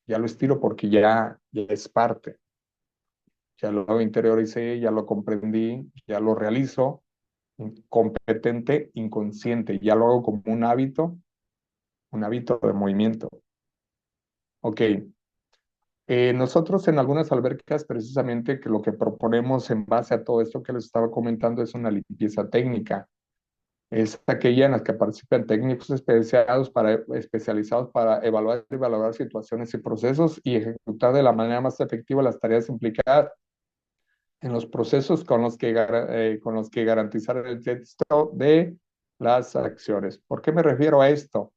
Ya lo estiro porque ya es parte. Ya lo interioricé, ya lo comprendí, ya lo realizo, competente, inconsciente. Ya lo hago como un hábito de movimiento. Ok. Nosotros en algunas albercas, precisamente, que lo que proponemos en base a todo esto que les estaba comentando es una limpieza técnica. Es aquella en la que participan técnicos especializados para evaluar y valorar situaciones y procesos y ejecutar de la manera más efectiva las tareas implicadas en los procesos con los que garantizar el éxito de las acciones. ¿Por qué me refiero a esto?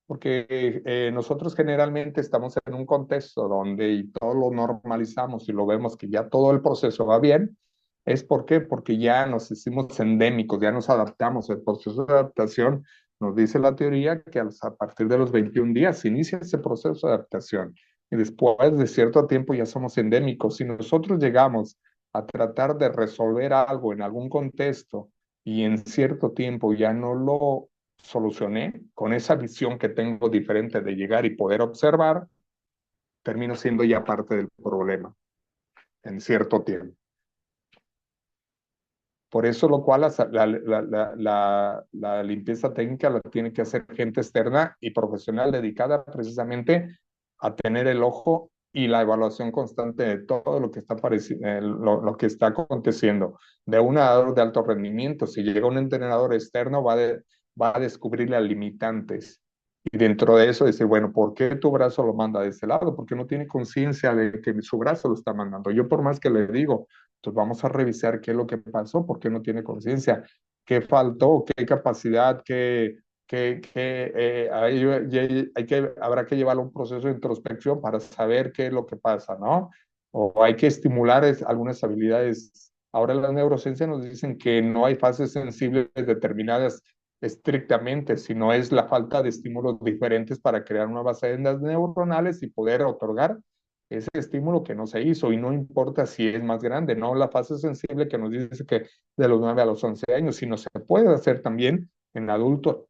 Porque nosotros generalmente estamos en un contexto donde y todo lo normalizamos y lo vemos que ya todo el proceso va bien. ¿Es por qué? Porque ya nos hicimos endémicos, ya nos adaptamos. El proceso de adaptación nos dice la teoría que a partir de los 21 días se inicia ese proceso de adaptación y después de cierto tiempo ya somos endémicos. Si nosotros llegamos a tratar de resolver algo en algún contexto y en cierto tiempo ya no lo solucioné con esa visión que tengo diferente de llegar y poder observar, termino siendo ya parte del problema en cierto tiempo. Por eso lo cual la limpieza técnica la tiene que hacer gente externa y profesional dedicada precisamente a tener el ojo y la evaluación constante de todo lo que está, lo que está aconteciendo. De un nadador de alto rendimiento, si llega un entrenador externo, va a descubrir las limitantes. Y dentro de eso decir, bueno, ¿por qué tu brazo lo manda de ese lado? Porque no tiene conciencia de que su brazo lo está mandando. Yo por más que le digo, entonces vamos a revisar qué es lo que pasó, por qué no tiene conciencia, qué faltó, qué capacidad, habrá que llevarlo a un proceso de introspección para saber qué es lo que pasa, ¿no? O hay que estimular algunas habilidades. Ahora las neurociencias nos dicen que no hay fases sensibles determinadas estrictamente, sino es la falta de estímulos diferentes para crear nuevas sendas neuronales y poder otorgar ese estímulo que no se hizo y no importa si es más grande, no la fase sensible que nos dice que de los 9 a los 11 años, sino se puede hacer también en adultos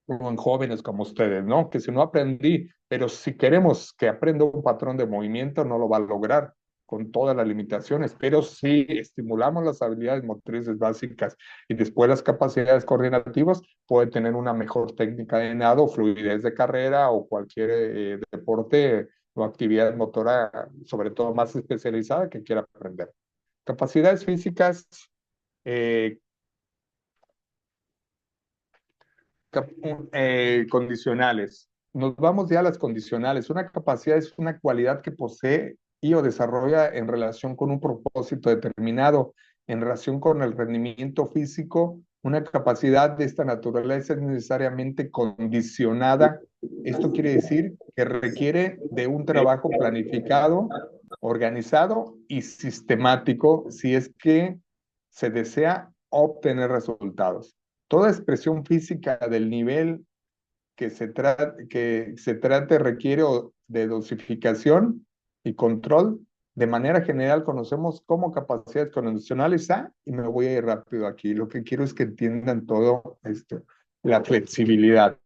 o en jóvenes como ustedes, ¿no? Que si no aprendí, pero si queremos que aprenda un patrón de movimiento, no lo va a lograr con todas las limitaciones, pero si estimulamos las habilidades motrices básicas y después las capacidades coordinativas, puede tener una mejor técnica de nado, fluidez de carrera o cualquier deporte o actividad motora, sobre todo más especializada que quiera aprender. Capacidades físicas, eh, condicionales. Nos vamos ya a las condicionales. Una capacidad es una cualidad que posee y o desarrolla en relación con un propósito determinado, en relación con el rendimiento físico. Una capacidad de esta naturaleza es necesariamente condicionada. Esto quiere decir que requiere de un trabajo planificado, organizado y sistemático si es que se desea obtener resultados. Toda expresión física del nivel que se trate requiere de dosificación y control. De manera general conocemos como capacidades condicionales A, y me voy a ir rápido aquí. Lo que quiero es que entiendan todo esto. La flexibilidad,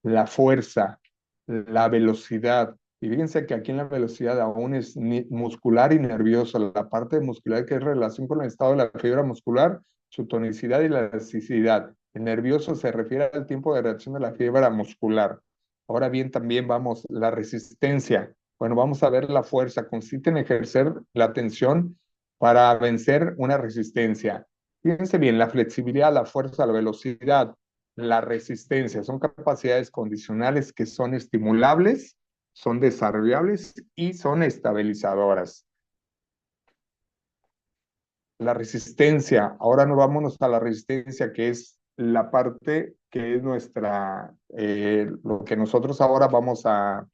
la fuerza, la velocidad. Y fíjense que aquí en la velocidad aún es muscular y nerviosa. La parte muscular que es relación con el estado de la fibra muscular, su tonicidad y la elasticidad. El nervioso se refiere al tiempo de reacción de la fibra muscular. Ahora bien, también vamos, la resistencia. Bueno, vamos a ver la fuerza. Consiste en ejercer la tensión para vencer una resistencia. Fíjense bien, la flexibilidad, la fuerza, la velocidad, la resistencia son capacidades condicionales que son estimulables, son desarrollables y son estabilizadoras. La resistencia, ahora nos vámonos a la resistencia, que es la parte que es lo que nosotros ahora vamos a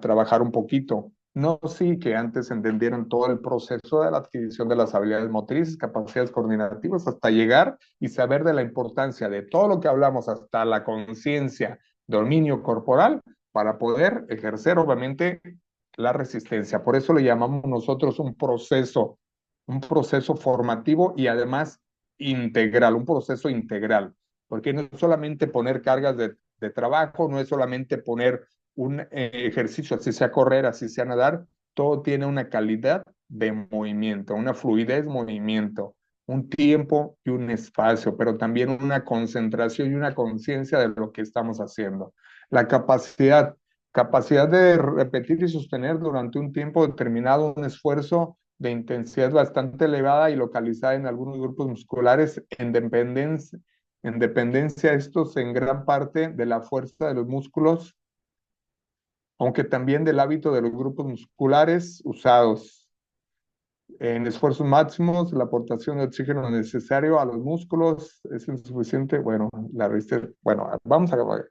trabajar un poquito. No sí que antes entendieran todo el proceso de la adquisición de las habilidades motrices, capacidades coordinativas, hasta llegar y saber de la importancia de todo lo que hablamos, hasta la conciencia, dominio corporal, para poder ejercer obviamente la resistencia. Por eso le llamamos nosotros un proceso un proceso formativo y además integral, un proceso integral, porque no es solamente poner cargas de trabajo, no es solamente poner un ejercicio, así sea correr, así sea nadar, todo tiene una calidad de movimiento, una fluidez movimiento, un tiempo y un espacio, pero también una concentración y una conciencia de lo que estamos haciendo. La capacidad de repetir y sostener durante un tiempo determinado un esfuerzo de intensidad bastante elevada y localizada en algunos grupos musculares en dependencia estos en gran parte de la fuerza de los músculos, aunque también del hábito de los grupos musculares usados. En esfuerzos máximos, la aportación de oxígeno necesario a los músculos es insuficiente. Bueno, vamos a ver.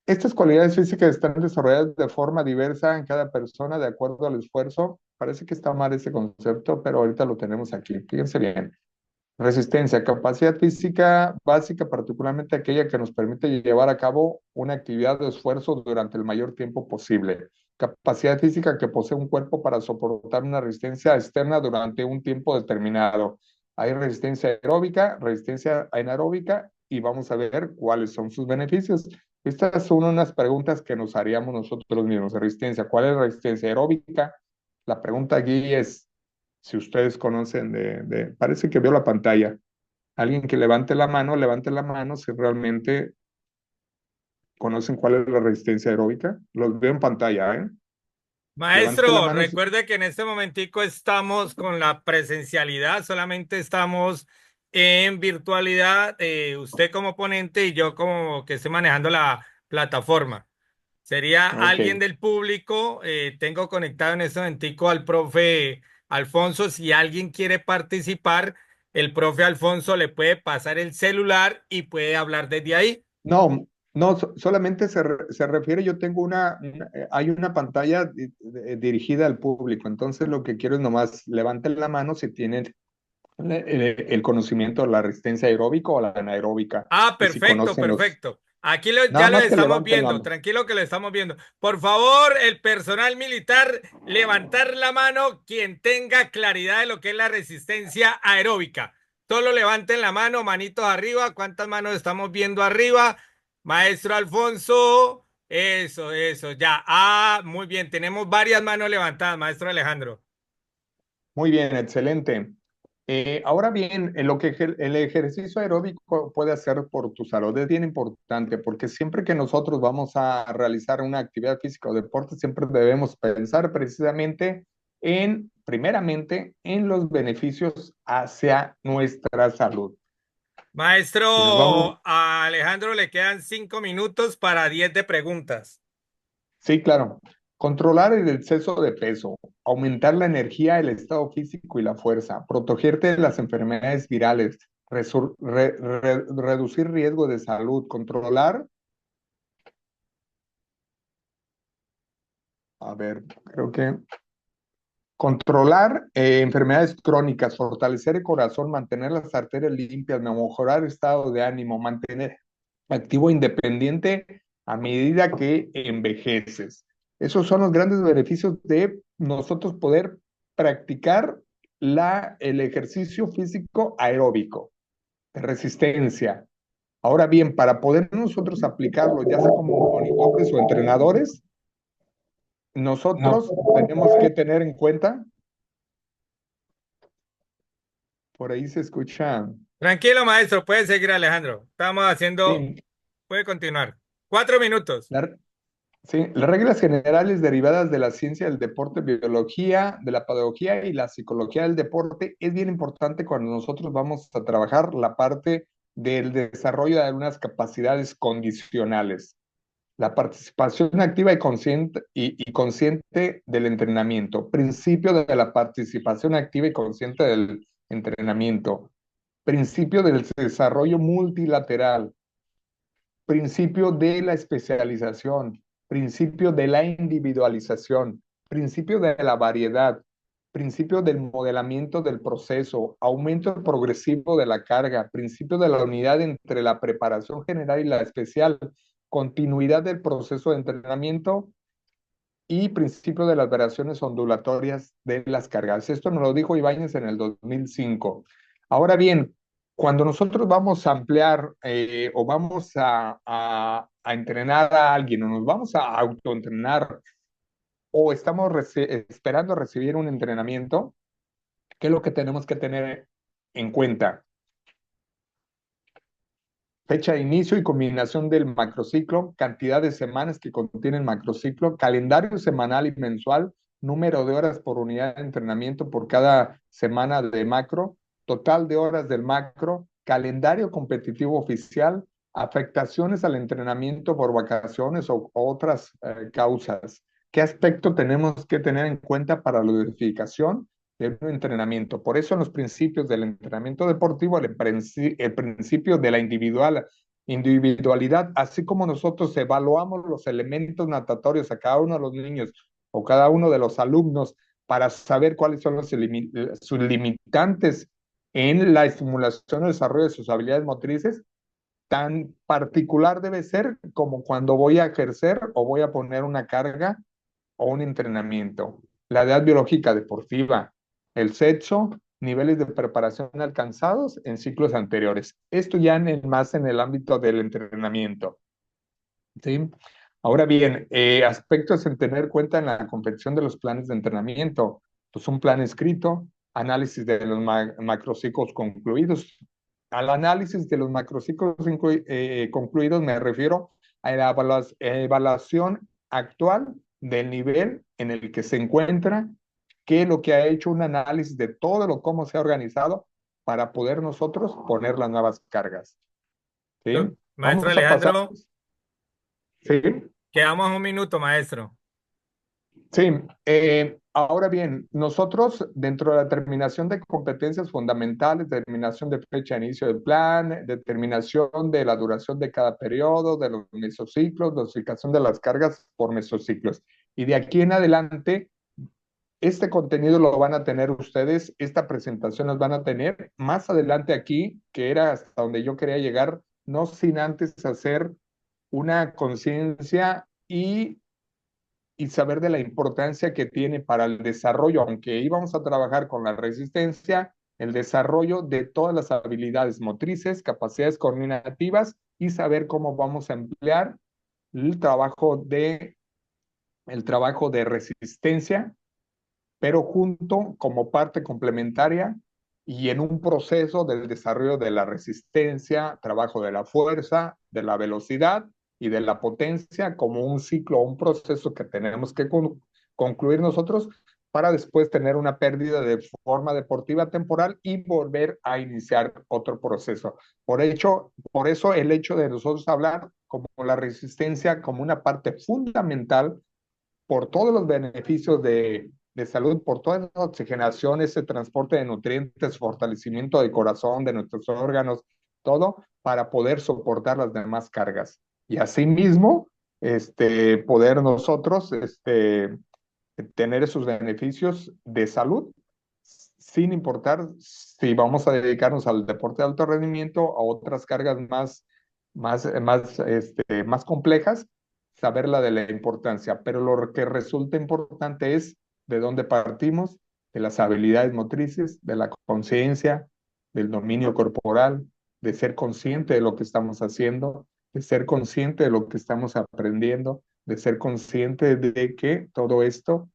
Estas cualidades físicas están desarrolladas de forma diversa en cada persona de acuerdo al esfuerzo. Parece que está mal ese concepto, pero ahorita lo tenemos aquí. Fíjense bien. Resistencia, capacidad física básica, particularmente aquella que nos permite llevar a cabo una actividad de esfuerzo durante el mayor tiempo posible. Capacidad física que posee un cuerpo para soportar una resistencia externa durante un tiempo determinado. Hay resistencia aeróbica, resistencia anaeróbica y vamos a ver cuáles son sus beneficios. Estas son unas preguntas que nos haríamos nosotros mismos. Resistencia, ¿cuál es la resistencia aeróbica? La pregunta aquí es, si ustedes conocen parece que veo la pantalla. Alguien que levante la mano si realmente conocen cuál es la resistencia aeróbica. Los veo en pantalla, ¿eh? Levante la Maestro, mano. recuerde que en este momentico estamos con la presencialidad, solamente estamos en virtualidad, usted como ponente y yo como que esté manejando la plataforma. Sería Ok. alguien del público, tengo conectado en este momentico al profe Alfonso, si alguien quiere participar, el profe Alfonso le puede pasar el celular y puede hablar desde ahí. No, no, solamente se refiere, yo tengo hay una pantalla dirigida al público, entonces lo que quiero es nomás levanten la mano si tienen el conocimiento de la resistencia aeróbica o la anaeróbica, Ah, y si perfecto, conocen perfecto. Aquí nada ya lo más que estamos levanten la viendo, mano. tranquilo que lo estamos viendo. Por favor, el personal militar, levantar la mano quien tenga claridad de lo que es la resistencia aeróbica. Solo levanten la mano, manitos arriba. ¿Cuántas manos estamos viendo arriba? Maestro Alfonso, eso, ya. Ah, muy bien, tenemos varias manos levantadas, maestro Alejandro. Muy bien, excelente. Ahora bien, en lo que el ejercicio aeróbico puede hacer por tu salud es bien importante porque siempre que nosotros vamos a realizar una actividad física o deporte, siempre debemos pensar precisamente primeramente, en los beneficios hacia nuestra salud. Si nos vamos, Maestro Alejandro, le quedan 5 minutos para 10 de preguntas. sí, claro, controlar el exceso de peso, aumentar la energía, el estado físico y la fuerza, protegerte de las enfermedades virales, reducir riesgo de salud, a ver, creo que controlar enfermedades crónicas, fortalecer el corazón, mantener las arterias limpias, mejorar el estado de ánimo, mantener activo e independiente a medida que envejeces. Esos son los grandes beneficios de nosotros poder practicar el ejercicio físico aeróbico, de resistencia. Ahora bien, para poder nosotros aplicarlo, ya sea como monitores o entrenadores, nosotros tenemos que tener en cuenta, por ahí se escucha, Tranquilo, maestro, puede seguir, Alejandro. Estamos haciendo, sí, puede continuar. 4 minutos. la, sí, las reglas generales derivadas de la ciencia del deporte, biología, de la pedagogía y la psicología del deporte es bien importante cuando nosotros vamos a trabajar la parte del desarrollo de algunas capacidades condicionales. La participación activa y consciente del entrenamiento. Principio de la participación activa y consciente del entrenamiento. Principio del desarrollo multilateral. Principio de la especialización, principio de la individualización, principio de la variedad, principio del modelamiento del proceso, aumento progresivo de la carga, principio de la unidad entre la preparación general y la especial, continuidad del proceso de entrenamiento, y principio de las variaciones ondulatorias de las cargas. Esto nos lo dijo Ibáñez en el 2005. Ahora bien, cuando nosotros vamos a ampliar o vamos a entrenar a alguien o nos vamos a autoentrenar o estamos esperando recibir un entrenamiento, ¿qué es lo que tenemos que tener en cuenta? Fecha de inicio y combinación del macrociclo, cantidad de semanas que contiene el macrociclo, calendario semanal y mensual, número de horas por unidad de entrenamiento por cada semana de macro, total de horas del macro, calendario competitivo oficial, afectaciones al entrenamiento por vacaciones o otras causas. ¿Qué aspecto tenemos que tener en cuenta para la verificación de un entrenamiento? Por eso en los principios del entrenamiento deportivo, el principio de la individualidad, así como nosotros evaluamos los elementos natatorios a cada uno de los niños o cada uno de los alumnos para saber cuáles son sus limitantes en la estimulación o desarrollo de sus habilidades motrices, tan particular debe ser como cuando voy a ejercer o voy a poner una carga o un entrenamiento. La edad biológica deportiva, el sexo, niveles de preparación alcanzados en ciclos anteriores. Esto ya más en el ámbito del entrenamiento. ¿Sí? Ahora bien, aspectos en tener cuenta en la confección de los planes de entrenamiento. Pues un plan escrito, análisis de los macrociclos concluidos. Al análisis de los macrociclos concluidos me refiero a la evaluación actual del nivel en el que se encuentra, qué es lo que ha hecho un análisis de todo lo cómo se ha organizado para poder nosotros poner las nuevas cargas. ¿Sí? Maestro Vamos a pasar. Alejandro, Sí. quedamos un minuto, maestro. Sí, ahora bien, nosotros dentro de la determinación de competencias fundamentales, determinación de fecha de inicio del plan, determinación de la duración de cada periodo, de los mesociclos, dosificación de las cargas por mesociclos. Y de aquí en adelante, este contenido lo van a tener ustedes, esta presentación las van a tener más adelante aquí, que era hasta donde yo quería llegar, no sin antes hacer una conciencia y saber de la importancia que tiene para el desarrollo, aunque íbamos a trabajar con la resistencia, el desarrollo de todas las habilidades motrices, capacidades coordinativas y saber cómo vamos a emplear el trabajo de resistencia, pero junto como parte complementaria y en un proceso del desarrollo de la resistencia, trabajo de la fuerza, de la velocidad y de la potencia como un ciclo, un proceso que tenemos que concluir nosotros para después tener una pérdida de forma deportiva temporal y volver a iniciar otro proceso. Por eso el hecho de nosotros hablar como la resistencia como una parte fundamental por todos los beneficios de salud, por toda la oxigenación, ese transporte de nutrientes, fortalecimiento del corazón, de nuestros órganos, todo para poder soportar las demás cargas. Y asimismo, poder nosotros tener esos beneficios de salud sin importar si vamos a dedicarnos al deporte de alto rendimiento o a otras cargas más complejas, saberla de la importancia. Pero lo que resulta importante es de dónde partimos, de las habilidades motrices, de la conciencia, del dominio corporal, de ser consciente de lo que estamos haciendo, de ser consciente de lo que estamos aprendiendo, de ser consciente de que todo esto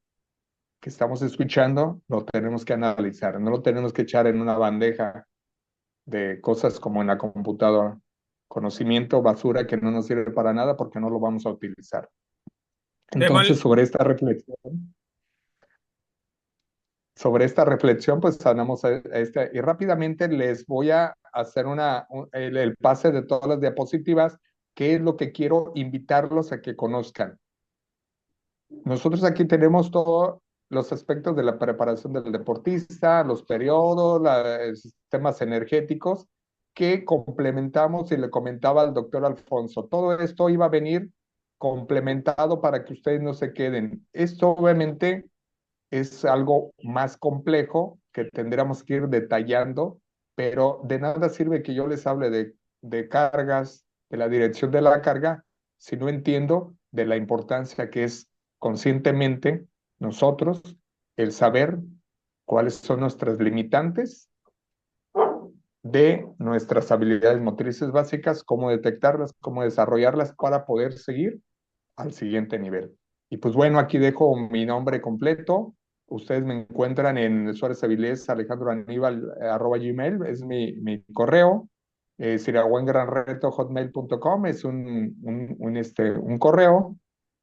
que estamos escuchando lo tenemos que analizar, no lo tenemos que echar en una bandeja de cosas como en la computadora. Conocimiento basura que no nos sirve para nada porque no lo vamos a utilizar. Entonces, Démosle, sobre esta reflexión, pues sanamos y rápidamente les voy a hacer el pase de todas las diapositivas, que es lo que quiero invitarlos a que conozcan. Nosotros aquí tenemos todos los aspectos de la preparación del deportista, los periodos, sistemas energéticos que complementamos y le comentaba al doctor Alfonso. Todo esto iba a venir complementado para que ustedes no se queden. Esto obviamente es algo más complejo que tendríamos que ir detallando, pero de nada sirve que yo les hable de cargas, de la dirección de la carga, si no entiendo de la importancia que es conscientemente nosotros el saber cuáles son nuestras limitantes de nuestras habilidades motrices básicas, cómo detectarlas, cómo desarrollarlas para poder seguir al siguiente nivel. Y pues bueno, aquí dejo mi nombre completo. Ustedes me encuentran en Suárez Avilés, Alejandro Aníbal, @gmail, es mi correo. Sirahuengranreto@hotmail.com es un correo.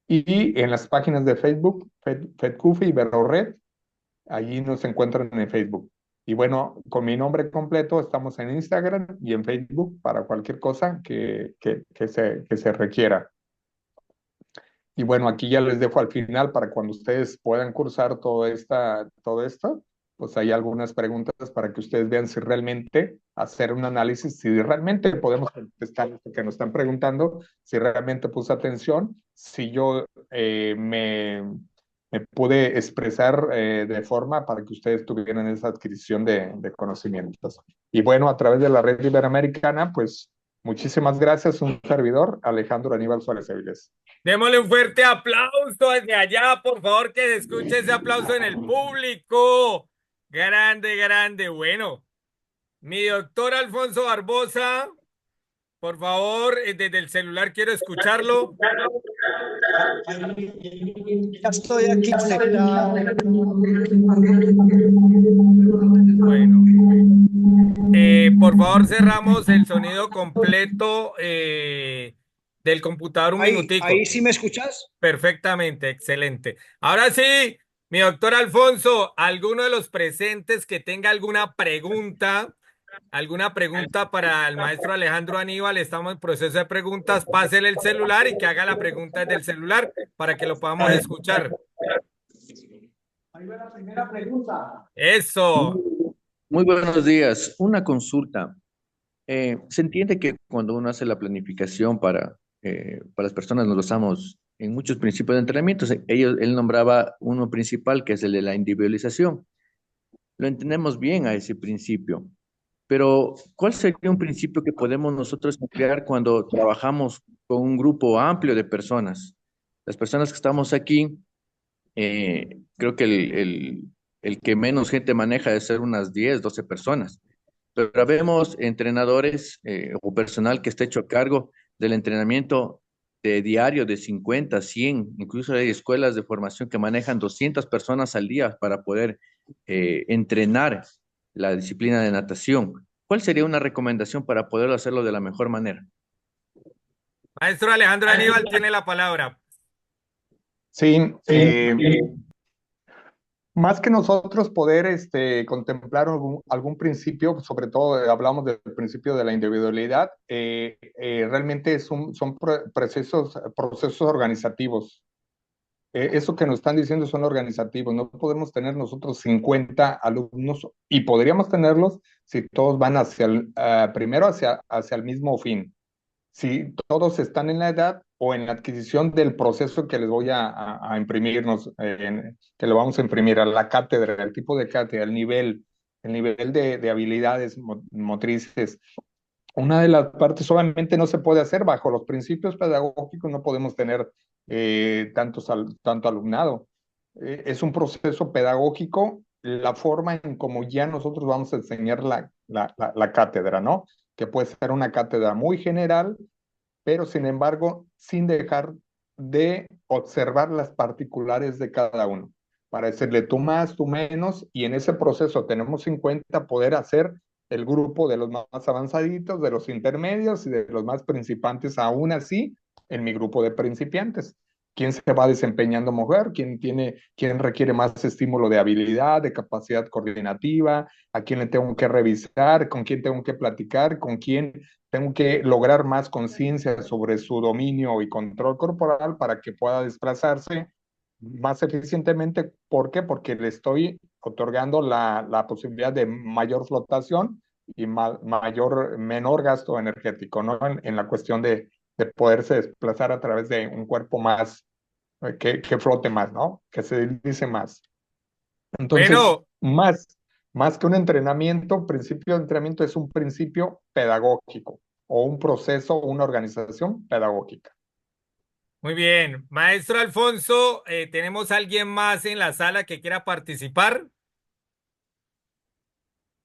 Y en las páginas de Facebook, FedCufi y VeroRed, allí nos encuentran en Facebook. Y bueno, con mi nombre completo estamos en Instagram y en Facebook para cualquier cosa que se requiera. Y bueno, aquí ya les dejo al final para cuando ustedes puedan cursar todo esto, pues hay algunas preguntas para que ustedes vean si realmente hacer un análisis, si realmente podemos contestar lo que nos están preguntando, si realmente puse atención, si yo me pude expresar de forma para que ustedes tuvieran esa adquisición de conocimientos. Y bueno, a través de la red iberoamericana, pues muchísimas gracias, un servidor, Alejandro Aníbal Suárez Avilés. Démosle un fuerte aplauso desde allá, por favor, que se escuche ese aplauso en el público. Grande, grande. Bueno, mi doctor Alfonso Barbosa, por favor, desde el celular quiero escucharlo. Ya estoy aquí conectado. Bueno, por favor, cerramos el sonido completo del computador un Ahí minutico. sí me escuchas. Perfectamente, excelente. Ahora sí, mi doctor Alfonso, ¿alguno de los presentes que tenga alguna pregunta para el maestro Alejandro Aníbal? Estamos en proceso de preguntas. Pásele el celular y que haga la pregunta desde el celular para que lo podamos escuchar. Ahí va la primera pregunta. Eso. Muy buenos días. Una consulta. Se entiende que cuando uno hace la planificación para las personas, nos basamos en muchos principios de entrenamiento. Él nombraba uno principal, que es el de la individualización. Lo entendemos bien a ese principio, pero ¿cuál sería un principio que podemos nosotros crear cuando trabajamos con un grupo amplio de personas? Las personas que estamos aquí, creo que el que menos gente maneja debe ser unas 10, 12 personas. Pero vemos entrenadores o personal que está hecho a cargo del entrenamiento de diario de 50, 100, incluso hay escuelas de formación que manejan 200 personas al día para poder entrenar la disciplina de natación. ¿Cuál sería una recomendación para poder hacerlo de la mejor manera? Maestro Alejandro Aníbal tiene la palabra. Sí, más que nosotros poder contemplar algún principio, sobre todo hablamos del principio de la individualidad, realmente son procesos organizativos. Eso que nos están diciendo son organizativos. No podemos tener nosotros 50 alumnos y podríamos tenerlos si todos van primero hacia el mismo fin. Si todos están en la edad o en la adquisición del proceso que les voy a imprimirnos, que lo vamos a imprimir a la cátedra, el tipo de cátedra, el nivel de habilidades motrices. Una de las partes solamente no se puede hacer bajo los principios pedagógicos, no podemos tener tanto alumnado. Es un proceso pedagógico, la forma en cómo ya nosotros vamos a enseñar la cátedra, ¿no? Que puede ser una cátedra muy general, pero sin embargo, sin dejar de observar las particulares de cada uno, para decirle tú más, tú menos, y en ese proceso tenemos en cuenta poder hacer el grupo de los más avanzaditos, de los intermedios y de los más principiantes, aún así, en mi grupo de principiantes. ¿Quién se va desempeñando mejor? ¿Quién requiere más estímulo de habilidad, de capacidad coordinativa? ¿A quién le tengo que revisar? ¿Con quién tengo que platicar? ¿Con quién tengo que lograr más conciencia sobre su dominio y control corporal para que pueda desplazarse más eficientemente? ¿Por qué? Porque le estoy otorgando la posibilidad de mayor flotación y menor gasto energético, ¿no? En la cuestión de poderse desplazar a través de un cuerpo más, que flote más, ¿no? Que se deslice más. Entonces, Bueno, más que un entrenamiento, principio de entrenamiento es un principio pedagógico o un proceso, una organización pedagógica. Muy bien. Maestro Alfonso, ¿tenemos alguien más en la sala que quiera participar?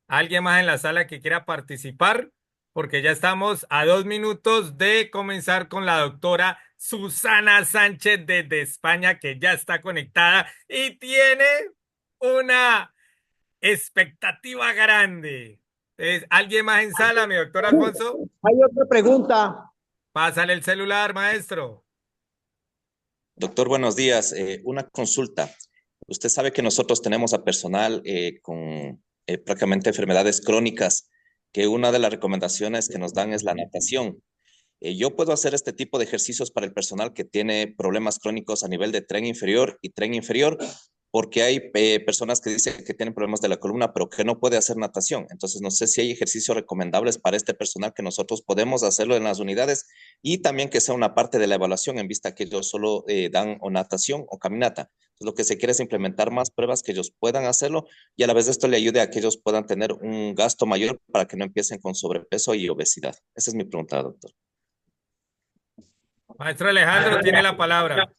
¿Alguien más en la sala que quiera participar? Porque ya estamos a 2 minutos de comenzar con la doctora Susana Sánchez desde España, que ya está conectada y tiene una expectativa grande. Entonces, ¿alguien más en sala, mi doctor Alfonso? Hay otra pregunta. Pásale el celular, maestro. Doctor, buenos días. Una consulta. Usted sabe que nosotros tenemos a personal con prácticamente enfermedades crónicas, que una de las recomendaciones que nos dan es la natación. Yo puedo hacer este tipo de ejercicios para el personal que tiene problemas crónicos a nivel de tren inferior y tren inferior, porque hay personas que dicen que tienen problemas de la columna, pero que no puede hacer natación. Entonces, no sé si hay ejercicios recomendables para este personal que nosotros podemos hacerlo en las unidades y también que sea una parte de la evaluación en vista que ellos solo dan o natación o caminata. Entonces, lo que se quiere es implementar más pruebas que ellos puedan hacerlo y a la vez esto le ayude a que ellos puedan tener un gasto mayor para que no empiecen con sobrepeso y obesidad. Esa es mi pregunta, doctor. Maestro Alejandro tiene la palabra.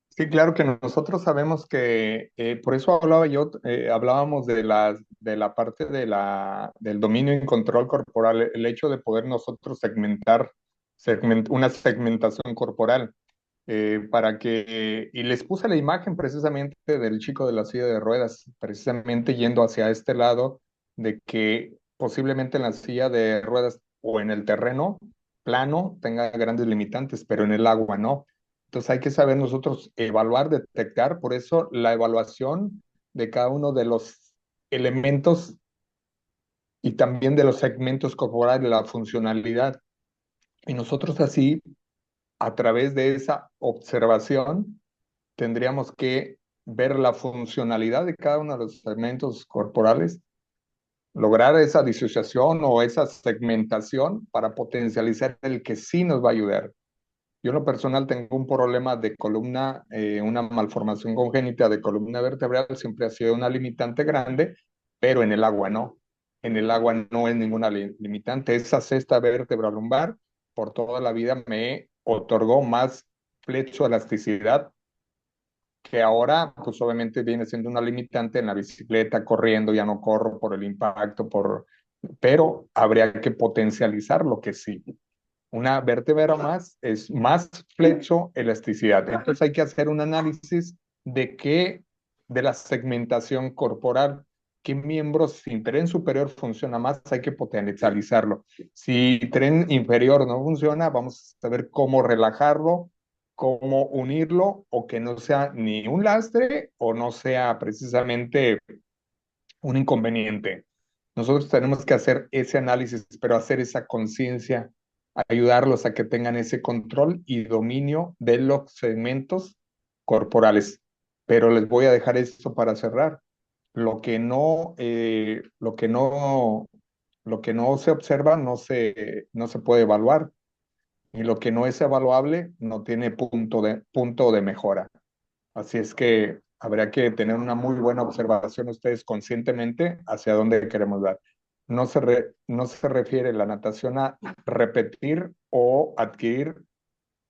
Sí, claro que nosotros sabemos que, por eso hablábamos de la parte del dominio y control corporal, el hecho de poder nosotros una segmentación corporal, y les puse la imagen precisamente del chico de la silla de ruedas, precisamente yendo hacia este lado, de que posiblemente en la silla de ruedas o en el terreno plano tenga grandes limitantes, pero en el agua no. Entonces hay que saber nosotros evaluar, detectar, por eso la evaluación de cada uno de los elementos y también de los segmentos corporales, la funcionalidad. Y nosotros así, a través de esa observación, tendríamos que ver la funcionalidad de cada uno de los segmentos corporales, lograr esa disociación o esa segmentación para potencializar el que sí nos va a ayudar. Yo en lo personal tengo un problema de columna, una malformación congénita de columna vertebral, siempre ha sido una limitante grande, pero en el agua no. En el agua no es ninguna limitante. Esa cesta vértebra lumbar por toda la vida me otorgó más flexoelasticidad, que ahora pues obviamente viene siendo una limitante en la bicicleta, corriendo, ya no corro por el impacto, pero habría que potencializar lo que sí. Una vértebra más es más flexoelasticidad. Entonces hay que hacer un análisis de la segmentación corporal. ¿Qué miembros, si tren superior funciona más, hay que potencializarlo? Si tren inferior no funciona, vamos a saber cómo relajarlo, cómo unirlo, o que no sea ni un lastre o no sea precisamente un inconveniente. Nosotros tenemos que hacer ese análisis, pero hacer esa conciencia, ayudarlos a que tengan ese control y dominio de los segmentos corporales. Pero les voy a dejar esto para cerrar. Lo que no, lo que no, lo que no se observa no se puede evaluar, y lo que no es evaluable no tiene punto de mejora. Así es que habría que tener una muy buena observación ustedes conscientemente hacia dónde queremos dar. No se refiere la natación a repetir o adquirir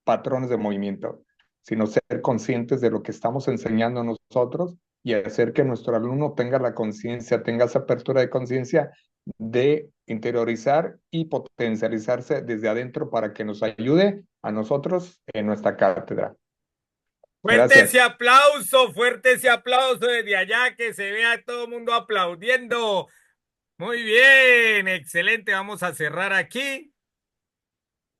patrones de movimiento, sino ser conscientes de lo que estamos enseñando nosotros y hacer que nuestro alumno tenga la conciencia, tenga esa apertura de conciencia de interiorizar y potencializarse desde adentro para que nos ayude a nosotros en nuestra cátedra. Gracias. Fuerte ese aplauso desde allá, que se vea todo el mundo aplaudiendo. Muy bien, excelente. Vamos a cerrar aquí.